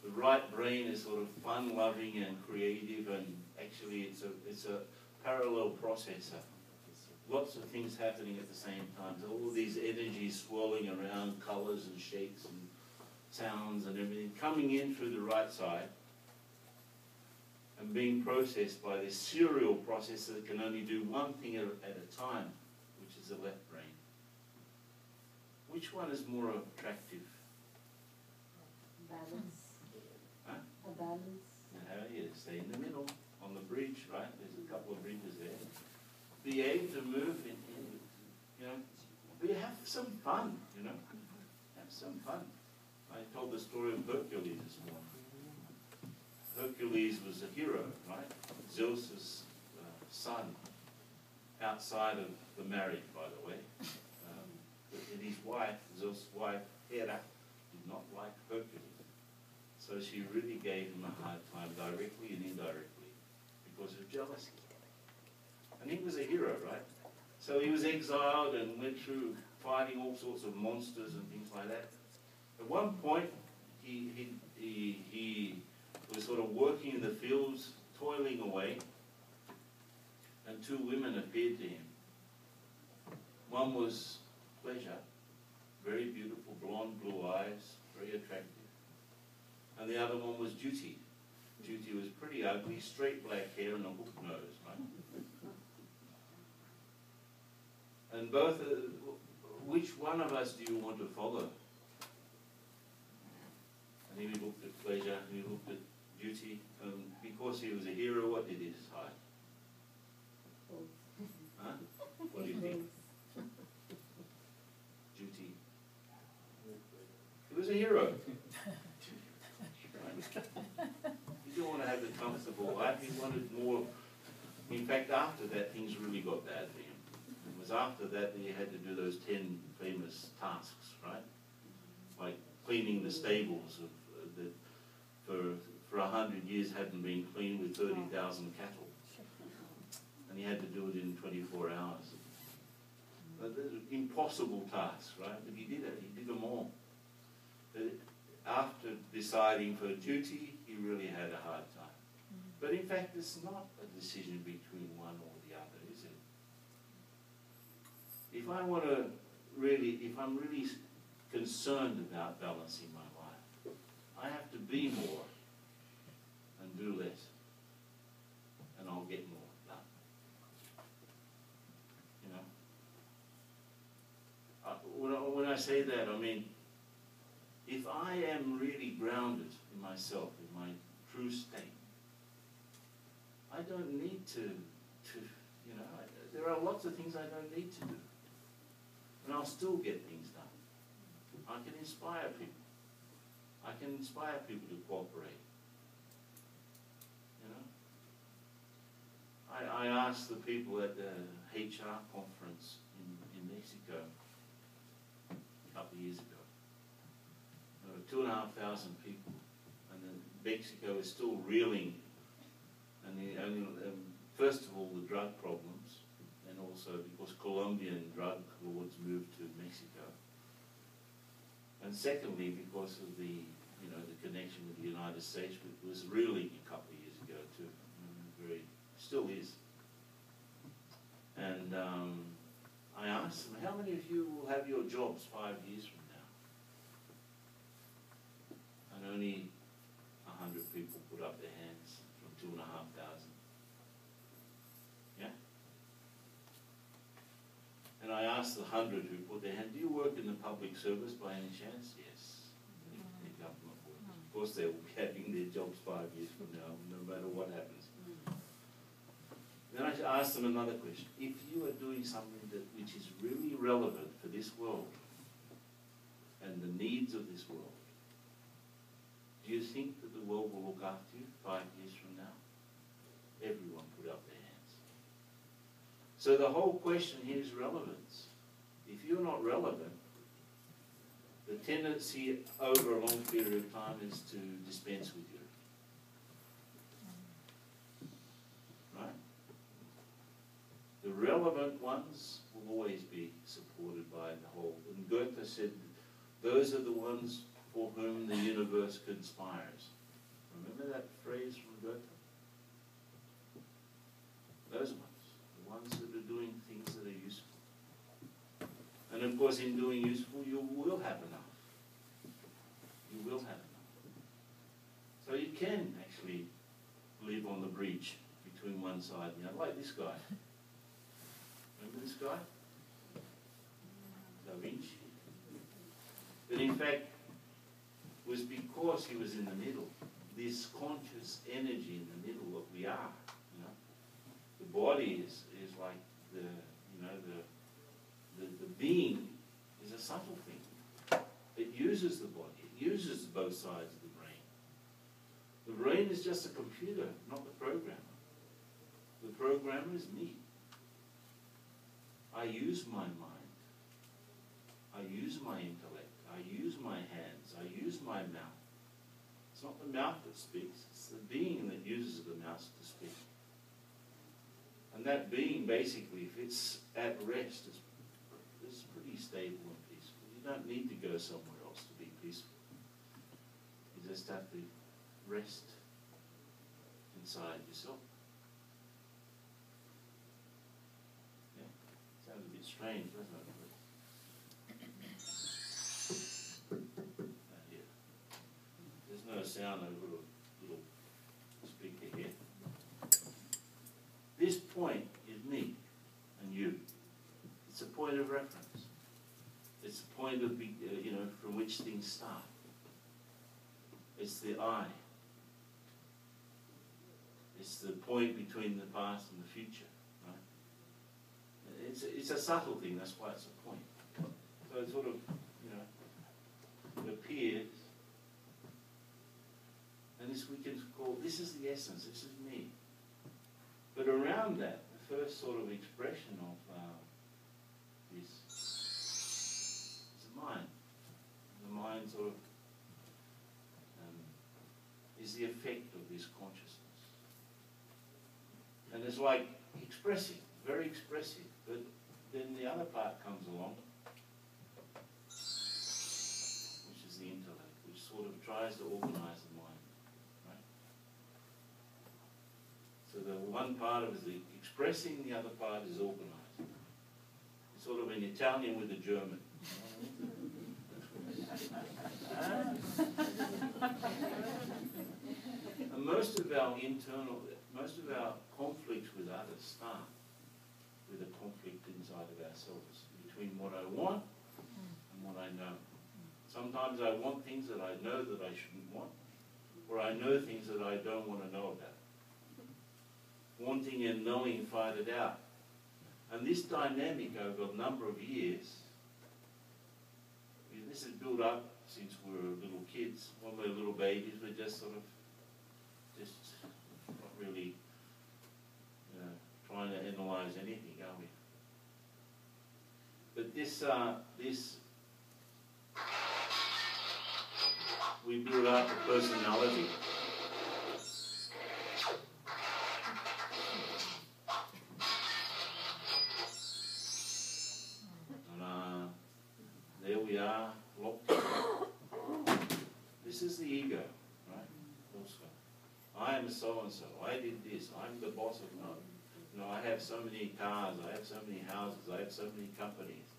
The right brain is sort of fun-loving and creative, and actually it's a parallel processor. Lots of things happening at the same time. So all these energies swirling around, colours and shapes and sounds and everything, coming in through the right side and being processed by this serial processor that can only do one thing at a time, which is the left brain. Which one is more attractive? Balance. Huh? A balance. You stay in the middle, on the bridge, right? There's a couple of bridges there. Be able to move in, you know, but you have some fun, you know. Have some fun. I told the story of Hercules this morning. Hercules was a hero, right? Zeus's son, outside of the marriage, by the way. But his wife, Zeus' wife, Hera, did not like Hercules. So she really gave him a hard time, directly and indirectly, because of jealousy. And he was a hero, right? So he was exiled and went through fighting all sorts of monsters and things like that. At one point, he was sort of working in the fields, toiling away, and two women appeared to him. One was Pleasure, very beautiful, blonde, blue eyes, very attractive. And the other one was Duty. Duty was pretty ugly, straight black hair and a hooked nose, right? And both, which one of us do you want to follow? And he looked at Pleasure, and he looked at Duty, and because he was a hero, what did he decide? Huh? What do you think? Duty. He was a hero. Right? He didn't want to have the comfortable life, he wanted more. In fact, after that, things really got bad for him. It was after that he had to do those 10 famous tasks, right? Like cleaning the stables that for 100 years hadn't been cleaned with 30,000 cattle. And he had to do it in 24 hours. But impossible tasks, right? But he did it, he did them all. But after deciding for duty, he really had a hard time. But in fact, it's not a decision between one or the other, is it? If I want to really, if I'm really concerned about balancing my life, I have to be more and do less, and I'll get more done. You know, when I say that, I mean, if I am really grounded in myself, in my true state, I don't need to you know, there are lots of things I don't need to do. And I'll still get things done. I can inspire people. I can inspire people to cooperate. You know? I asked the people at the HR conference in Mexico a couple of years ago. There were 2,500 people, and then Mexico is still reeling. And first of all, the drug problems, and also because Colombian drug lords moved to Mexico. And secondly, because of the, you know, the connection with the United States, which was reeling a couple of years ago too. Still is. And I asked them, how many of you will have your jobs 5 years from now? And only 100 people put up their hands from 2,500. Yeah? And I asked the 100 who put their hand, do you work in the public service by any chance? Yes. The government workers. Of course they will be having their jobs 5 years from now, no matter what happens. Then I asked them another question. If you are doing something which is really relevant for this world and the needs of this world, do you think that the world will look after you 5 years from now? Everyone put up their hands. So the whole question here is relevance. If you're not relevant, the tendency over a long period of time is to dispense with you. Right? The relevant ones will always be supported by the whole. And Goethe said, those are the ones for whom the universe conspires. Remember that phrase from Goethe? Those ones, the ones that are doing things that are useful. And of course, in doing useful, you will have enough. You will have enough. So you can actually live on the bridge between one side and the other, like this guy. Remember this guy? Da Vinci. But in fact, it was because he was in the middle, this conscious energy in the middle that we are. You know, the body is like the, you know, the being is a subtle thing. It uses the body. It uses both sides of the brain. The brain is just a computer, not the programmer. The programmer is me. I use my mind. I use my intellect. I use my hands. I use my mouth. It's not the mouth that speaks. It's the being that uses the mouth to speak. And that being, basically, if it's at rest, is pretty stable and peaceful. You don't need to go somewhere else to be peaceful. You just have to rest inside yourself. Yeah? Sounds a bit strange, doesn't it? There's no sound over a little speaker here. This point is me and you. It's a point of reference. It's a point of, you know, from which things start. It's the I. It's the point between the past and the future. Right? It's a subtle thing. That's why it's a point. So it sort of, you know, it appears. And this we can call, this is the essence, this is me. But around that, the first sort of expression of this is the mind. The mind sort of is the effect of this consciousness. And it's like expressive, very expressive. But then the other part comes along, which is the intellect, which sort of tries to organize the mind, right? So the one part of it is the expressing, the other part is organizing. It's sort of an Italian with a German. And most of our conflicts with others start with a conflict inside of ourselves between what I want and what I know. Sometimes I want things that I know that I shouldn't want, or I know things that I don't want to know about. Wanting and knowing fight it out. And this dynamic over a number of years, this is built up since we were little kids. When we were little babies, we're just sort of, not really trying to analyze anything, are we? But we build up a personality. And there we are, locked in. This is the ego, right? Also, I am so-and-so, I did this, I'm the boss of no. You know, I have so many cars, I have so many houses, I have so many companies.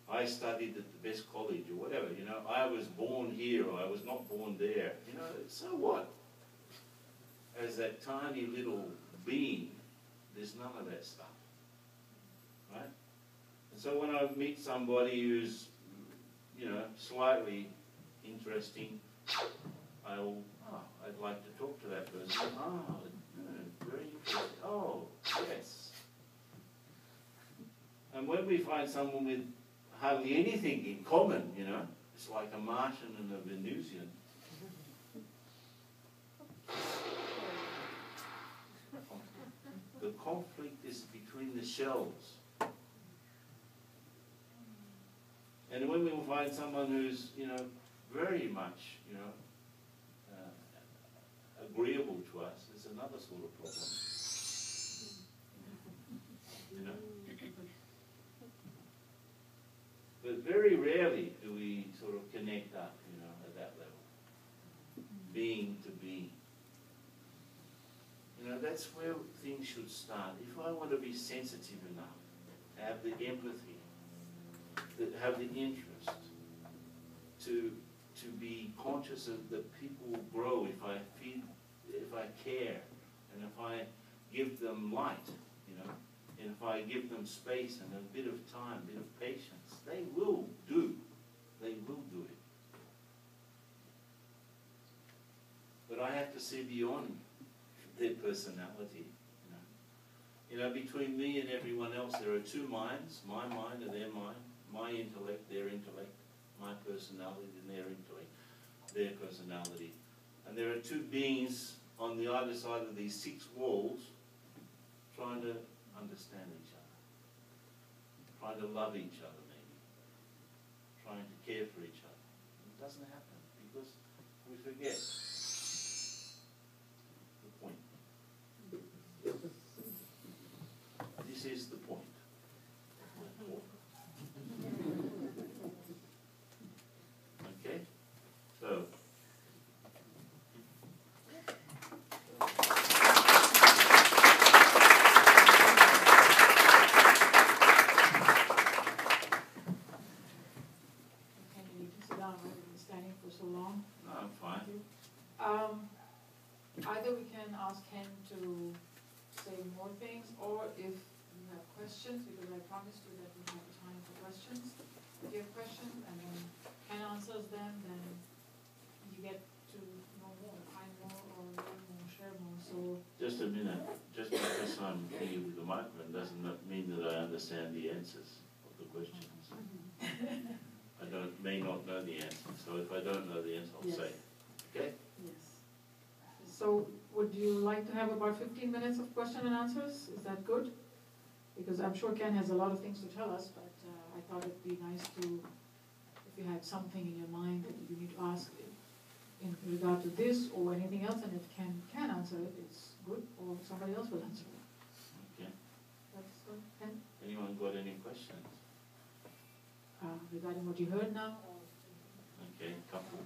I studied at the best college or whatever, you know, I was born here or I was not born there. You know, so what? As that tiny little being, there's none of that stuff, right? And so when I meet somebody who's, you know, slightly interesting, I'd like to talk to that person. Very interesting. Oh, yes. And when we find someone with hardly anything in common, you know, it's like a Martian and a Venusian. The conflict is between the shells. And when we find someone who's, you know, very much, you know, agreeable to us, it's another sort of problem. You know? But very rarely do we sort of connect up, you know, at that level. Being to being. You know, that's where things should start. If I want to be sensitive enough, have the empathy, have the interest, to be conscious of that people will grow if I care, and if I give them light, you know, and if I give them space and a bit of time, a bit of patience, they will do it. But I have to see beyond their personality, you know. Between me and everyone else, there are two minds, my mind and their mind, my intellect, their intellect, my personality and their intellect, their personality. And there are two beings on the other side of these 6 walls trying to understand each other, trying to love each other maybe, trying to care for each other. It doesn't happen because we forget the point. This is the point. Okay? So, so long. no, I'm fine. Either we can ask him to say more things, or if you have questions, because I promised you that we have time for questions. If you have questions and then Ken answers them, then you get to know more, find more, or learn more, share more. So Just a minute. Just because I'm thinking with the microphone doesn't mean that I understand the answers of the questions. I may not know the answer. So if I don't know the answer, I'll say. Okay? yes. So would you like to have about 15 minutes of question and answers? Is that good? Because I'm sure Ken has a lot of things to tell us, but I thought it'd be nice to, if you had something in your mind that you need to ask in regard to this or anything else, and if Ken can answer it, it's good, or somebody else will answer it. Okay. That's good. Ken? Anyone got any questions? Regarding what you heard now? Okay, couple.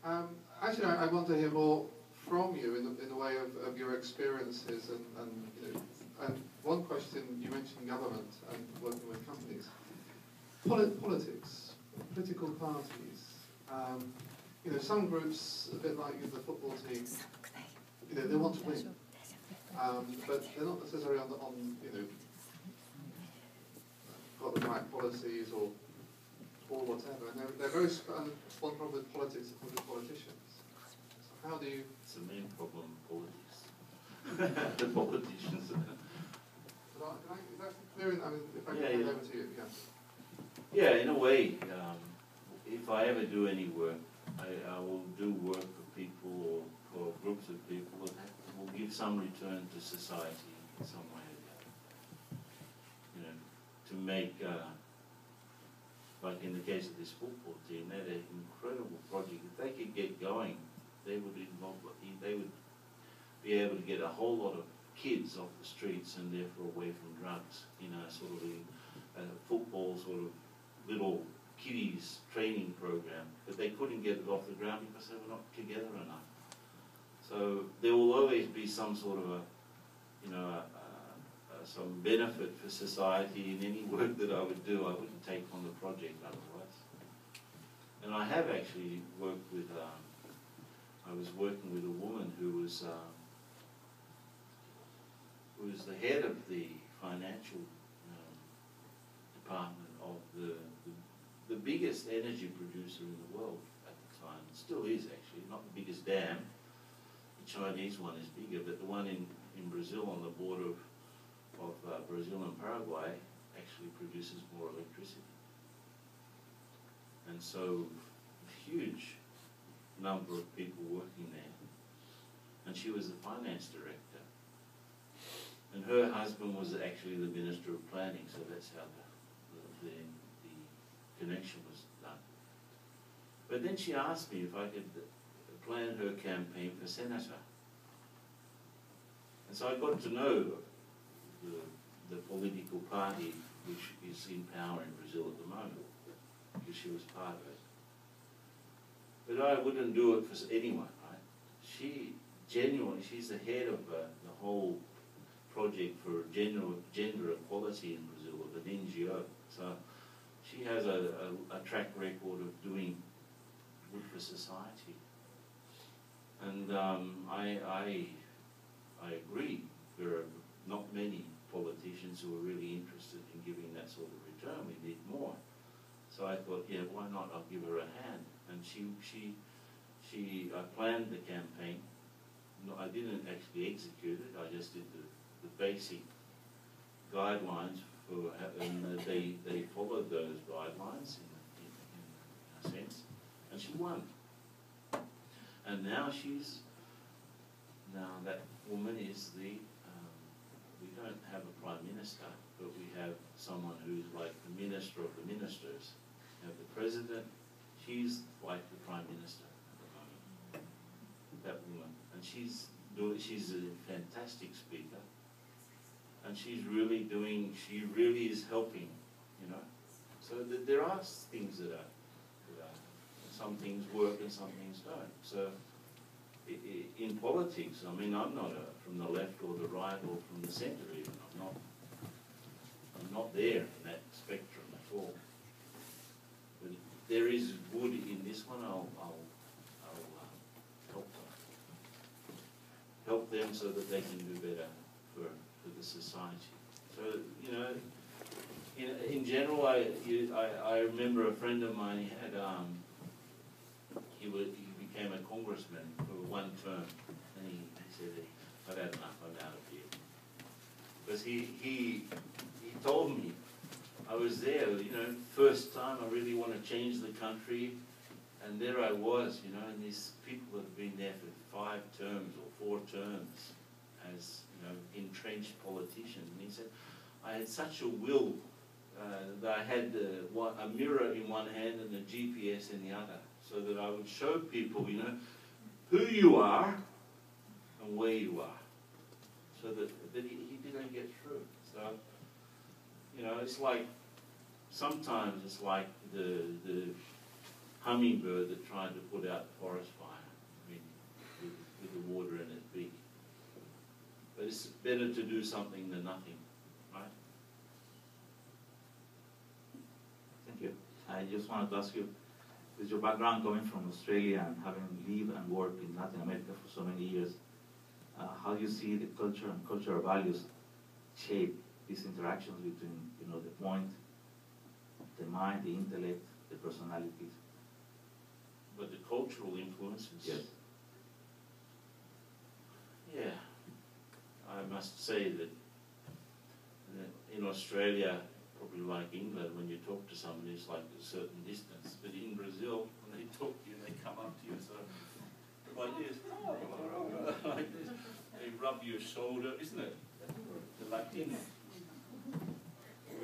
Actually, I want to hear more from you in the way of your experiences and you know, and one question, you mentioned government and working with companies. Politics, political parties. You know, some groups, a bit like the football team, you know, they want to win, but they're not necessarily on you know, got the right policies or whatever. And they're very one problem with politics is with politicians. So how do you? It's the main problem in politics. The politicians. Is that clear? I mean, if I can hand over to you, yeah. Yeah, in a way, if I ever do any work, I will do work for people or groups of people that will give some return to society in some way or the other. You know, to make, like in the case of this football team, they had an incredible project. If they could get going, they would be able to get a whole lot of kids off the streets and therefore away from drugs. You know, sort of a football sort of little kiddies training program, but they couldn't get it off the ground because they were not together enough. So there will always be some sort of a, you know, some benefit for society in any work that I would do. I wouldn't take on the project otherwise. And I have actually worked with, I was working with a woman who was the head of the financial department of the biggest energy producer in the world at the time. It still is actually, not the biggest dam. The Chinese one is bigger, but the one in Brazil on the border of Brazil and Paraguay actually produces more electricity. And so, a huge number of people working there. And she was the finance director. And her husband was actually the Minister of Planning, so that's how the connection was done. But then she asked me if I could plan her campaign for senator. And so I got to know the political party which is in power in Brazil at the moment, because she was part of it. But I wouldn't do it for anyone, right? She genuinely, she's the head of the whole project for gender equality in Brazil, of an NGO. So she has a track record of doing good for society. And I agree, there are not many politicians who are really interested in giving that sort of return. We need more. So I thought, yeah, why not? I'll give her a hand. And I planned the campaign. No, I didn't actually execute it. I just did the basic guidelines for, and they followed those guidelines in a sense. And she won. And now that woman is the, we don't have a prime minister, but we have someone who's like the minister of the ministers. We have the president, she's like the prime minister at the moment, that woman. And she's a fantastic speaker. And she really is helping, you know. So there are things that are, some things work and some things don't. So in politics, I mean, I'm not from the left or the right or from the centre even. I'm not there in that spectrum at all. But if there is good in this one, I'll help them so that they can do better for the society. So, you know, in general, I remember a friend of mine, he had he became a congressman for one term, and he said, I've had enough, I'm out of here. Because he told me, I was there, you know, first time I really want to change the country, and there I was, you know, and these people that have been there for 5 terms or 4 terms as, you know, entrenched politicians. And he said, I had such a will that I had a mirror in one hand and a GPS in the other, so that I would show people, you know, who you are and where you are, so that he didn't get through. So, you know, it's like, sometimes it's like the hummingbird that tried to put out the forest fire, I mean, with the water in its beak. But it's better to do something than nothing, right? Thank you. I just wanted to ask you, with your background coming from Australia and having lived and worked in Latin America for so many years, how do you see the culture and cultural values shape these interactions between, you know, the point, the mind, the intellect, the personalities? But the cultural influences. Yes. Yeah. I must say that in Australia, probably like England, when you talk to somebody, it's like a certain distance. But in Brazil, when they talk to you, they come up to you sort of like this, like this. They rub your shoulder, isn't it? The Latino.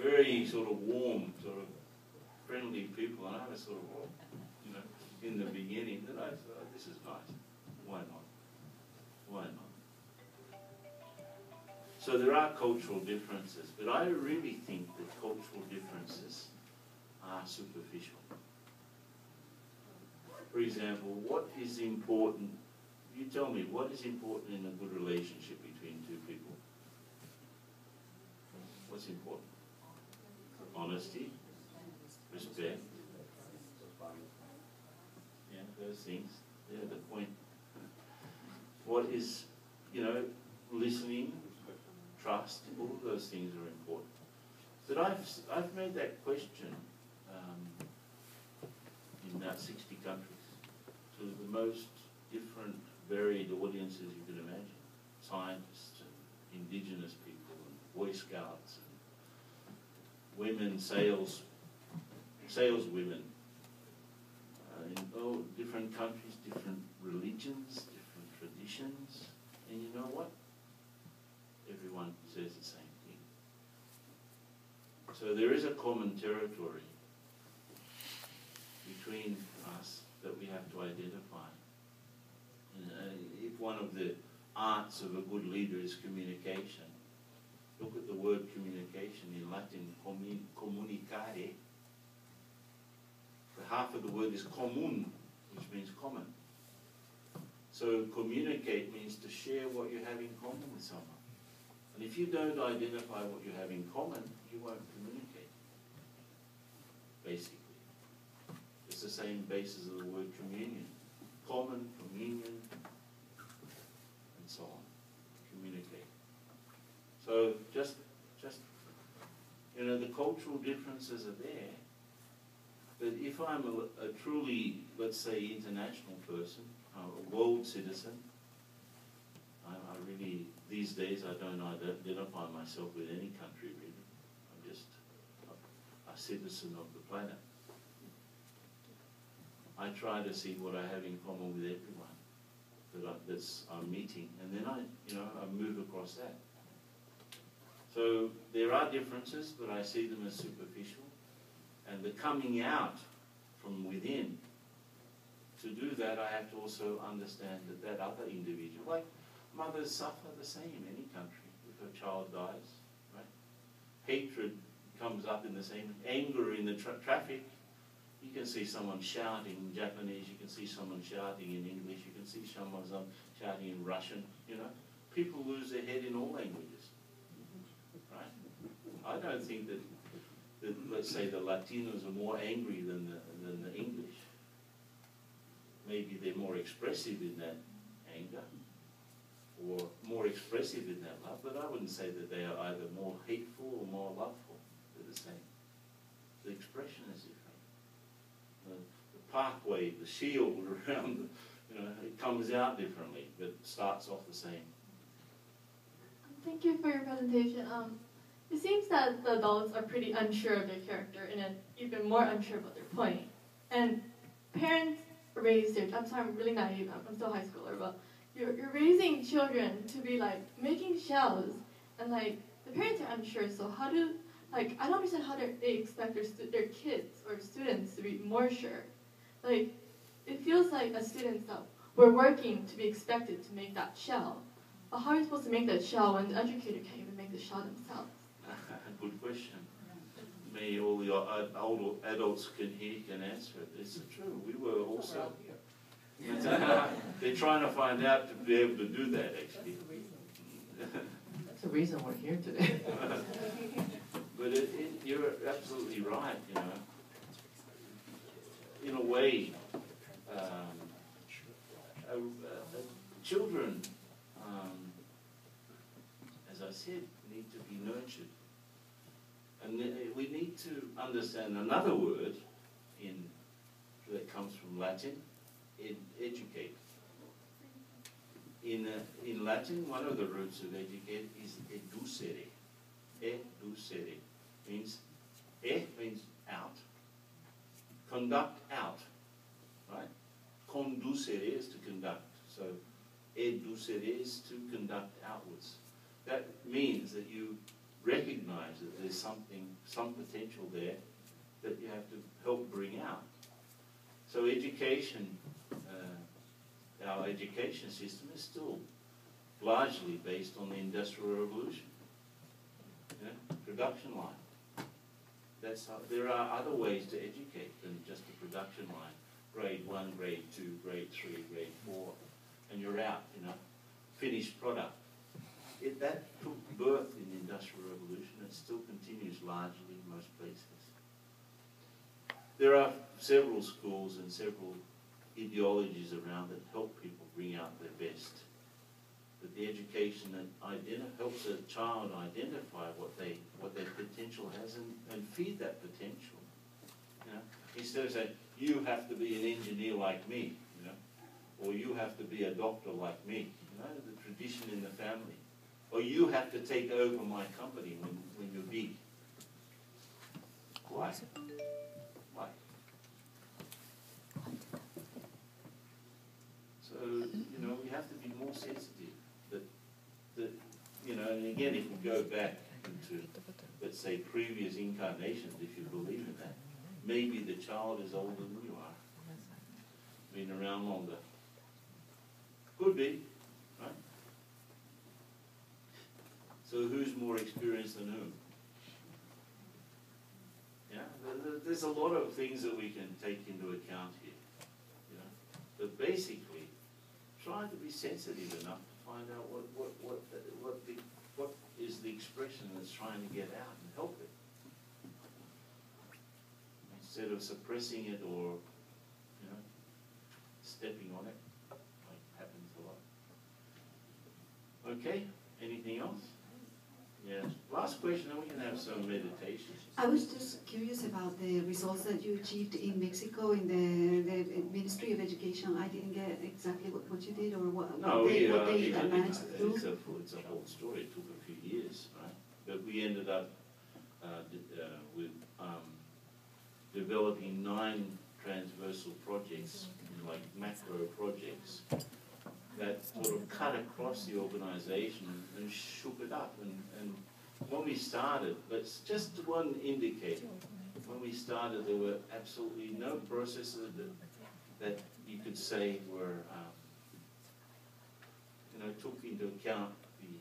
Very sort of warm, sort of friendly people. And I was sort of, you know, in the beginning, that I thought, this is nice. Why not? Why not? So there are cultural differences, but I really think that cultural differences are superficial. For example, what is important? You tell me, what is important in a good relationship between two people? What's important? Honesty, respect. Yeah, those things. They're the point. What is, you know, listening, trust, all of those things are important. But I've made that question in about 60 countries to the most different, varied audiences you can imagine. Scientists and indigenous people and Boy Scouts and women, saleswomen in all different countries, different religions, different traditions. And you know what? Everyone says the same thing. So there is a common territory between us that we have to identify. And if one of the arts of a good leader is communication, look at the word communication in Latin, comunicare. The half of the word is commun, which means common. So communicate means to share what you have in common with someone. And if you don't identify what you have in common, you won't communicate, basically. It's the same basis of the word communion. Common, communion, and so on. Communicate. So just you know, the cultural differences are there. But if I'm a truly, let's say, international person, a world citizen, I really, these days, I don't identify myself with any country, really. I'm just a citizen of the planet. I try to see what I have in common with everyone that I'm meeting, and then I move across that. So there are differences, but I see them as superficial. And the coming out from within, to do that, I have to also understand that other individual, like mothers suffer the same in any country if a child dies, right? Hatred comes up in the same, anger in the traffic. You can see someone shouting in Japanese, you can see someone shouting in English, you can see someone shouting in Russian, you know. People lose their head in all languages, right? I don't think that let's say the Latinos are more angry than the English. Maybe they're more expressive in that anger or more expressive in that love, but I wouldn't say that they are either more hateful or more loveful. They're the same. The expression is different. The pathway, the shield around, it comes out differently, but starts off the same. Thank you for your presentation. It seems that the adults are pretty unsure of their character and then even more unsure about their point. And parents raise their, I'm sorry, I'm really naive, I'm still a high schooler, but you're raising children to be like making shells, and like the parents are unsure, so how do, like, I don't understand how they expect their kids or students to be more sure. Like, it feels like as students that we're working to be expected to make that shell. But how are you supposed to make that shell when the educator can't even make the shell themselves? Good question. me, all the older adults can hear, can answer it. It's true. We were also. They're trying to find out to be able to do that, actually. That's the reason we're here today. But you're absolutely right, you know. In a way, children, as I said, need to be nurtured. And we need to understand another word that comes from Latin, educate. In Latin, one of the roots of educate is educere. Educere means out. Conduct out, right? Conducere is to conduct. So educere is to conduct outwards. That means that you recognize that there's some potential there that you have to help bring out. So education, our education system is still largely based on the Industrial Revolution, production line. That's how, there are other ways to educate than just the production line. Grade 1, grade 2, grade 3, grade 4, and you're out, finished product. That took birth in the Industrial Revolution and still continues largely in most places. There are several schools and several ideologies around that help people bring out their best. But the education that helps a child identify what their potential has and feed that potential. Instead of saying, you have to be an engineer like me, or you have to be a doctor like me, the tradition in the family. Or you have to take over my company when you're big. Why? Why? So, we have to be more sensitive. And again, if we go back into, let's say, previous incarnations, if you believe in that, maybe the child is older than you are, been around longer. Could be, right? So who's more experienced than whom? There's a lot of things that we can take into account here. But basically, try to be sensitive enough to find out what is the expression that's trying to get out and help it. Instead of suppressing it or, stepping on it, like happens a lot. Okay, anything else? Yeah. Last question, then we can have some meditation. I was just curious about the results that you achieved in Mexico in the Ministry of Education. I didn't get exactly what you did or what they managed to do. It's a whole story. It took a few years, right? But we ended up with developing 9 transversal projects, like macro projects, that sort of cut across the organization and shook it up. And when we started, that's just one indicator. When we started, there were absolutely no processes that you could say were, took into account the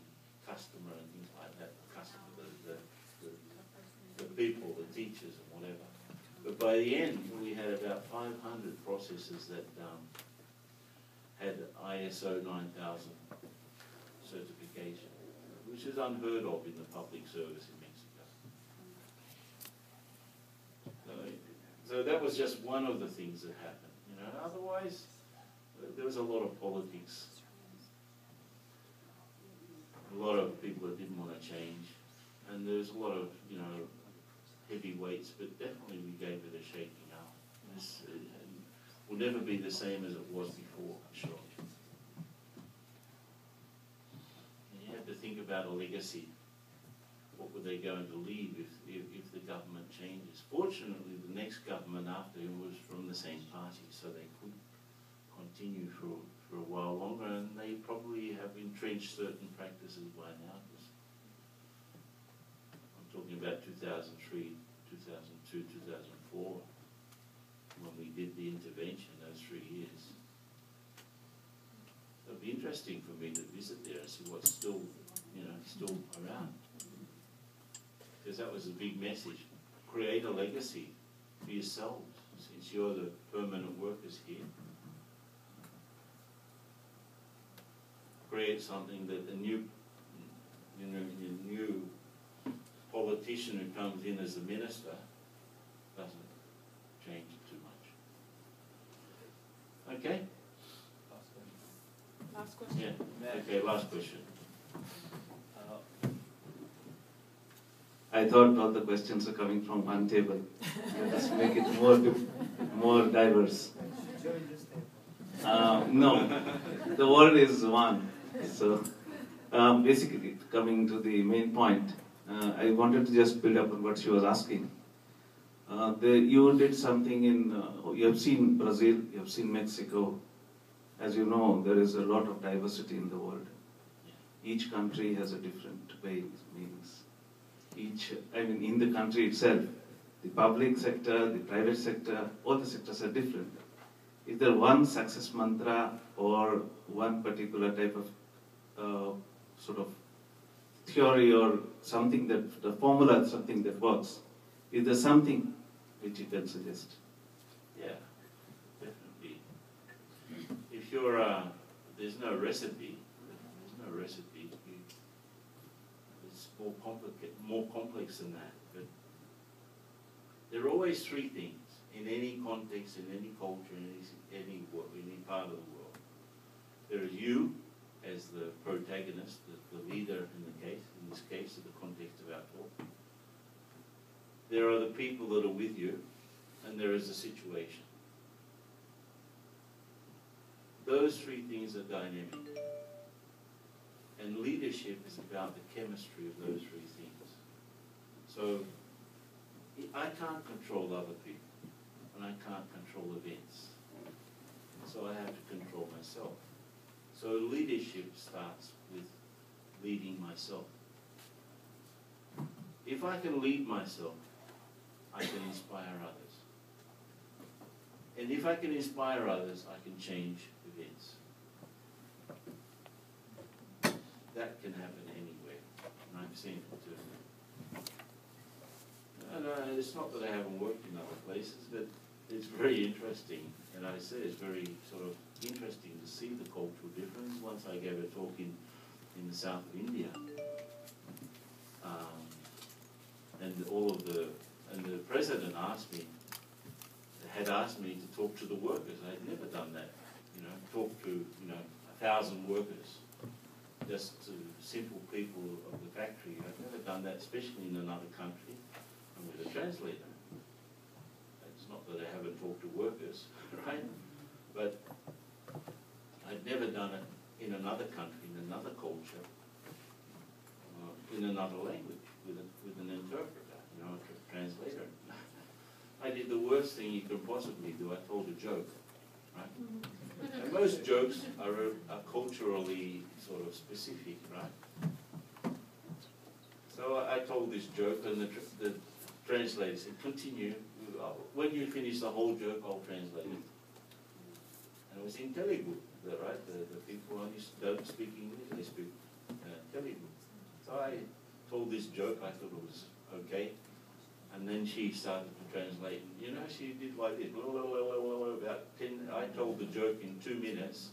customer and things like that, the people, the teachers and whatever. But by the end, we had about 500 processes that had ISO 9000 certification, which is unheard of in the public service in Mexico. So that was just one of the things that happened. Otherwise, there was a lot of politics, a lot of people that didn't want to change, and there's a lot of heavy weights, but definitely we gave it a shaking up. This will never be the same as it was before, I'm sure. And you have to think about a legacy. What were they going to leave if the government changes? Fortunately, the next government after him was from the same party, so they could continue for a while longer, and they probably have entrenched certain practices by now. I'm talking about 2003, 2002, 2004, when we did the intervention, those 3 years. So it'd be interesting for me to visit there and see what's still, still around. Because that was a big message. create a legacy for yourselves, since you're the permanent workers here. Create something that the new, the new politician who comes in as a minister doesn't change it too much. Okay? Last question. Yeah. Okay, last question. I thought all the questions are coming from one table. Let's make it more diverse. No, the world is one. So basically, coming to the main point, I wanted to just build up on what she was asking. You did something in, you have seen Brazil, you have seen Mexico. As you know, there is a lot of diversity in the world. Each country has a different way, means. In the country itself, the public sector, the private sector, all the sectors are different. Is there one success mantra or one particular type of sort of theory or something that, the formula, something that works? Is there something which you can suggest? Yeah, definitely. If you're, there's no recipe. It's more complex than that. But there are always three things in any context, in any culture, in any part of the world. There is you as the protagonist, the leader in this case, in the context of our talk. There are the people that are with you, and there is the situation. Those three things are dynamic. And leadership is about the chemistry of those three things. So I can't control other people, and I can't control events. So I have to control myself. So leadership starts with leading myself. If I can lead myself, I can inspire others. And if I can inspire others, I can change events. That can happen anywhere, and I've seen it too. And it's not that I haven't worked in other places, but it's very interesting, and I say it's very sort of interesting to see the cultural difference. Once I gave a talk in the south of India, and the president had asked me to talk to the workers. I'd never done that, talk to 1,000 workers. Just to simple people of the factory. I've never done that, especially in another country, and with a translator. It's not that I haven't talked to workers, right? But I've never done it in another country, in another culture, in another language, with an interpreter, a translator. I did the worst thing you could possibly do. I told a joke, right? And most jokes are culturally sort of specific, right? So I told this joke, and the translator said, "Continue. When you finish the whole joke, I'll translate it." And it was in Telugu, right? The people don't speak English, they speak Telugu. So I told this joke, I thought it was okay. And then she started to translate. She did like this, about 10, I told the joke in 2 minutes,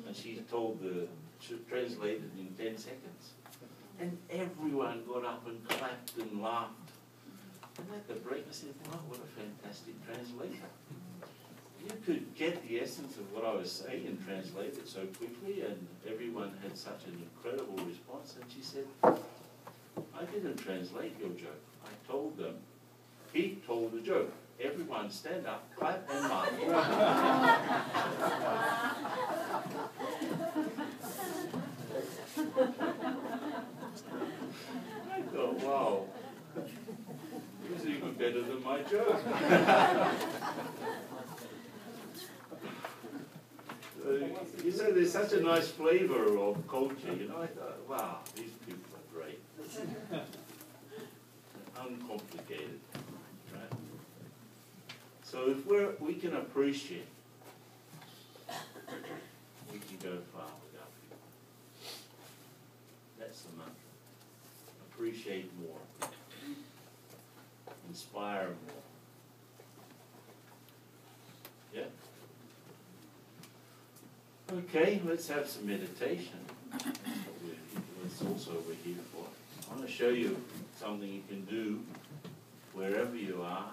and she translated in 10 seconds. And everyone got up and clapped and laughed. And at the break I said, wow, what a fantastic translator. You could get the essence of what I was saying and translate it so quickly, and everyone had such an incredible response. And she said, I didn't translate your joke. I told them. He told the joke. Everyone stand up, clap, and laugh. I thought, wow, it was even better than my joke. You say there's such a nice flavor of culture, I thought, wow, these people are great. Uncomplicated. Right? So if we can appreciate, we can go far with our people. That's the mantra. Appreciate more. inspire more. Yeah? Okay, let's have some meditation. That's also what we're here for. I want to show you something you can do wherever you are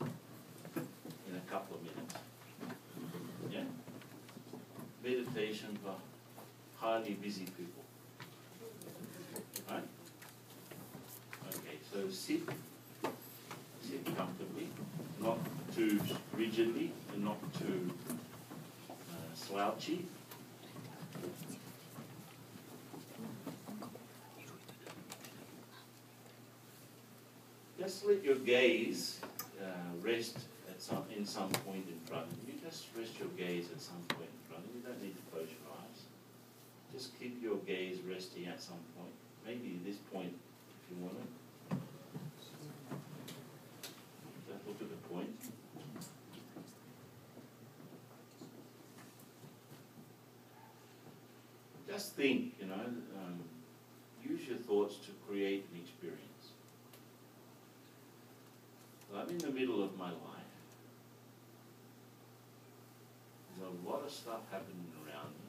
in a couple of minutes. Yeah? Meditation for highly busy people. Right? Okay, so sit comfortably, not too rigidly and not too slouchy. Just let your gaze rest in some point in front of you. Just rest your gaze at some point in front of you. You don't need to close your eyes. Just keep your gaze resting at some point. Maybe this point if you want to. Just look at the point. Just think, use your thoughts to create an experience. Well, I'm in the middle of my life. There's a lot of stuff happening around me.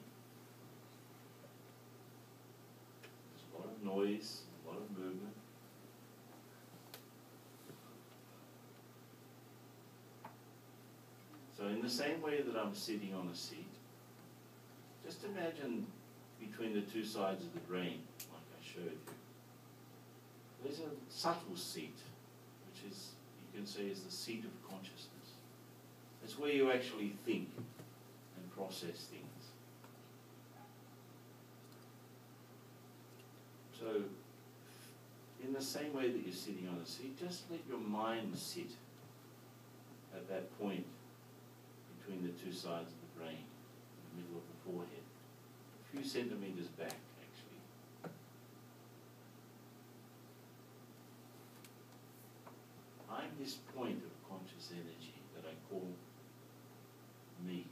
There's a lot of noise, a lot of movement. So in the same way that I'm sitting on a seat, just imagine between the two sides of the brain, like I showed you, there's a subtle seat, which is, you can say, is the seat of consciousness. It's where you actually think and process things. So, in the same way that you're sitting on a seat, just let your mind sit at that point between the two sides of the brain, in the middle of the forehead, a few centimeters back, actually. I'm this point of conscious energy that I call me,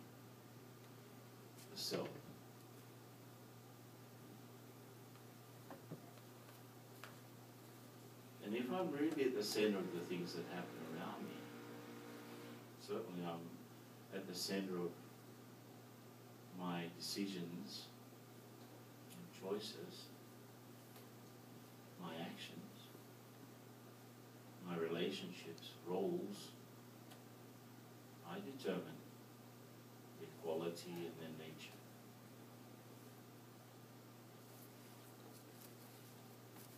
the self. And if I'm really at the center of the things that happen around me, certainly I'm at the center of my decisions and choices, my actions, my relationships, roles. I determine their quality and their nature.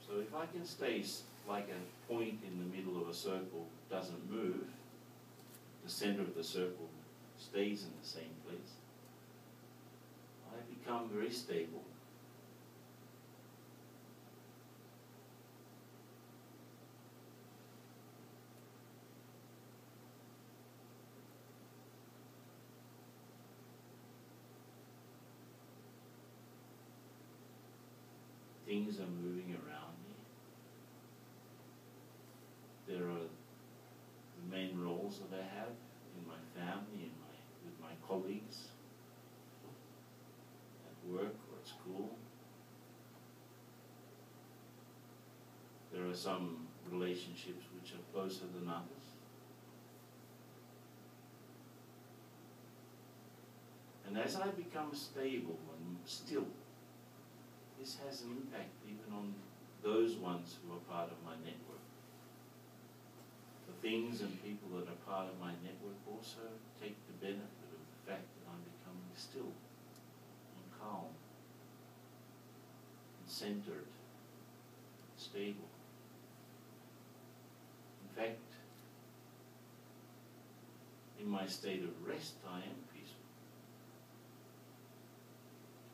So if I can stay like a point in the middle of a circle, doesn't move, the center of the circle stays in the same place, I become very stable. Things are moving around me. There are the main roles that I have in my family, with my colleagues, at work or at school. There are some relationships which are closer than others. And as I become stable and still, this has an impact even on those ones who are part of my network. The things and people that are part of my network also take the benefit of the fact that I'm becoming still and calm and centered, stable. In fact, in my state of rest, I am peaceful.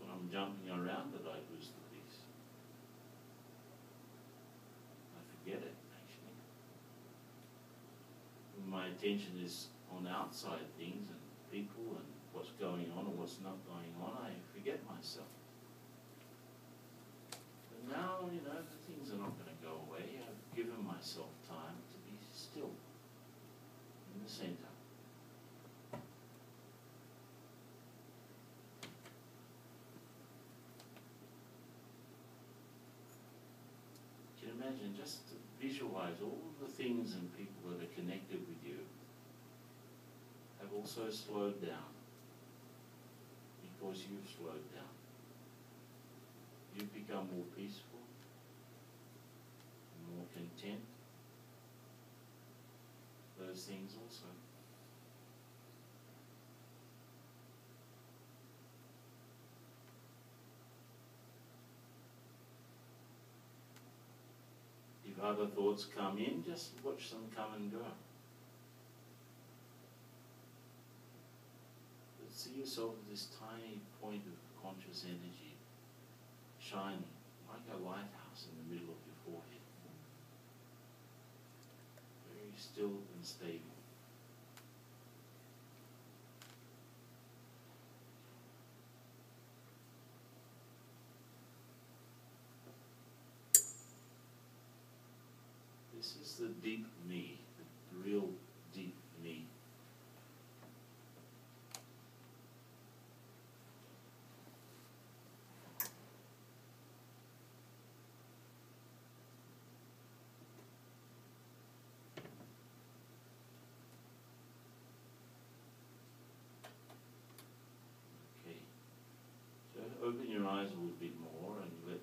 When I'm jumping around that I lose the peace. I forget it, actually. When my attention is on outside things and people and what's going on and what's not going on, I forget myself. But now, the things are not going to go away. I've given myself time to be still in the center. Imagine just visualize all the things and people that are connected with you have also slowed down because you've slowed down. You've become more peaceful, more content. Those things also. If other thoughts come in, just watch them come and go. But see yourself as this tiny point of conscious energy, shining like a lighthouse in the middle of your forehead. Very still and stable. This is the deep me, the real deep me. Okay. So open your eyes a little bit more and let,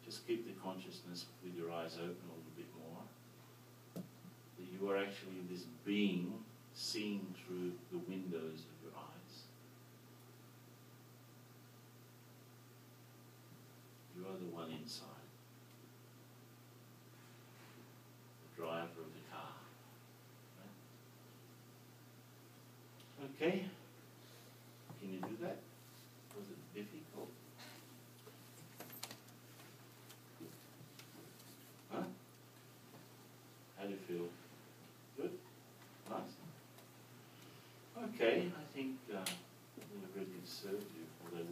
just keep the consciousness with your eyes open a little bit more. That you are actually this being seeing through the windows of your eyes. You are the one inside. The driver of the car. Right? Okay? Can you do that? Was it difficult? Huh? How do you feel? Good? Nice? Okay, I think we've already served you, although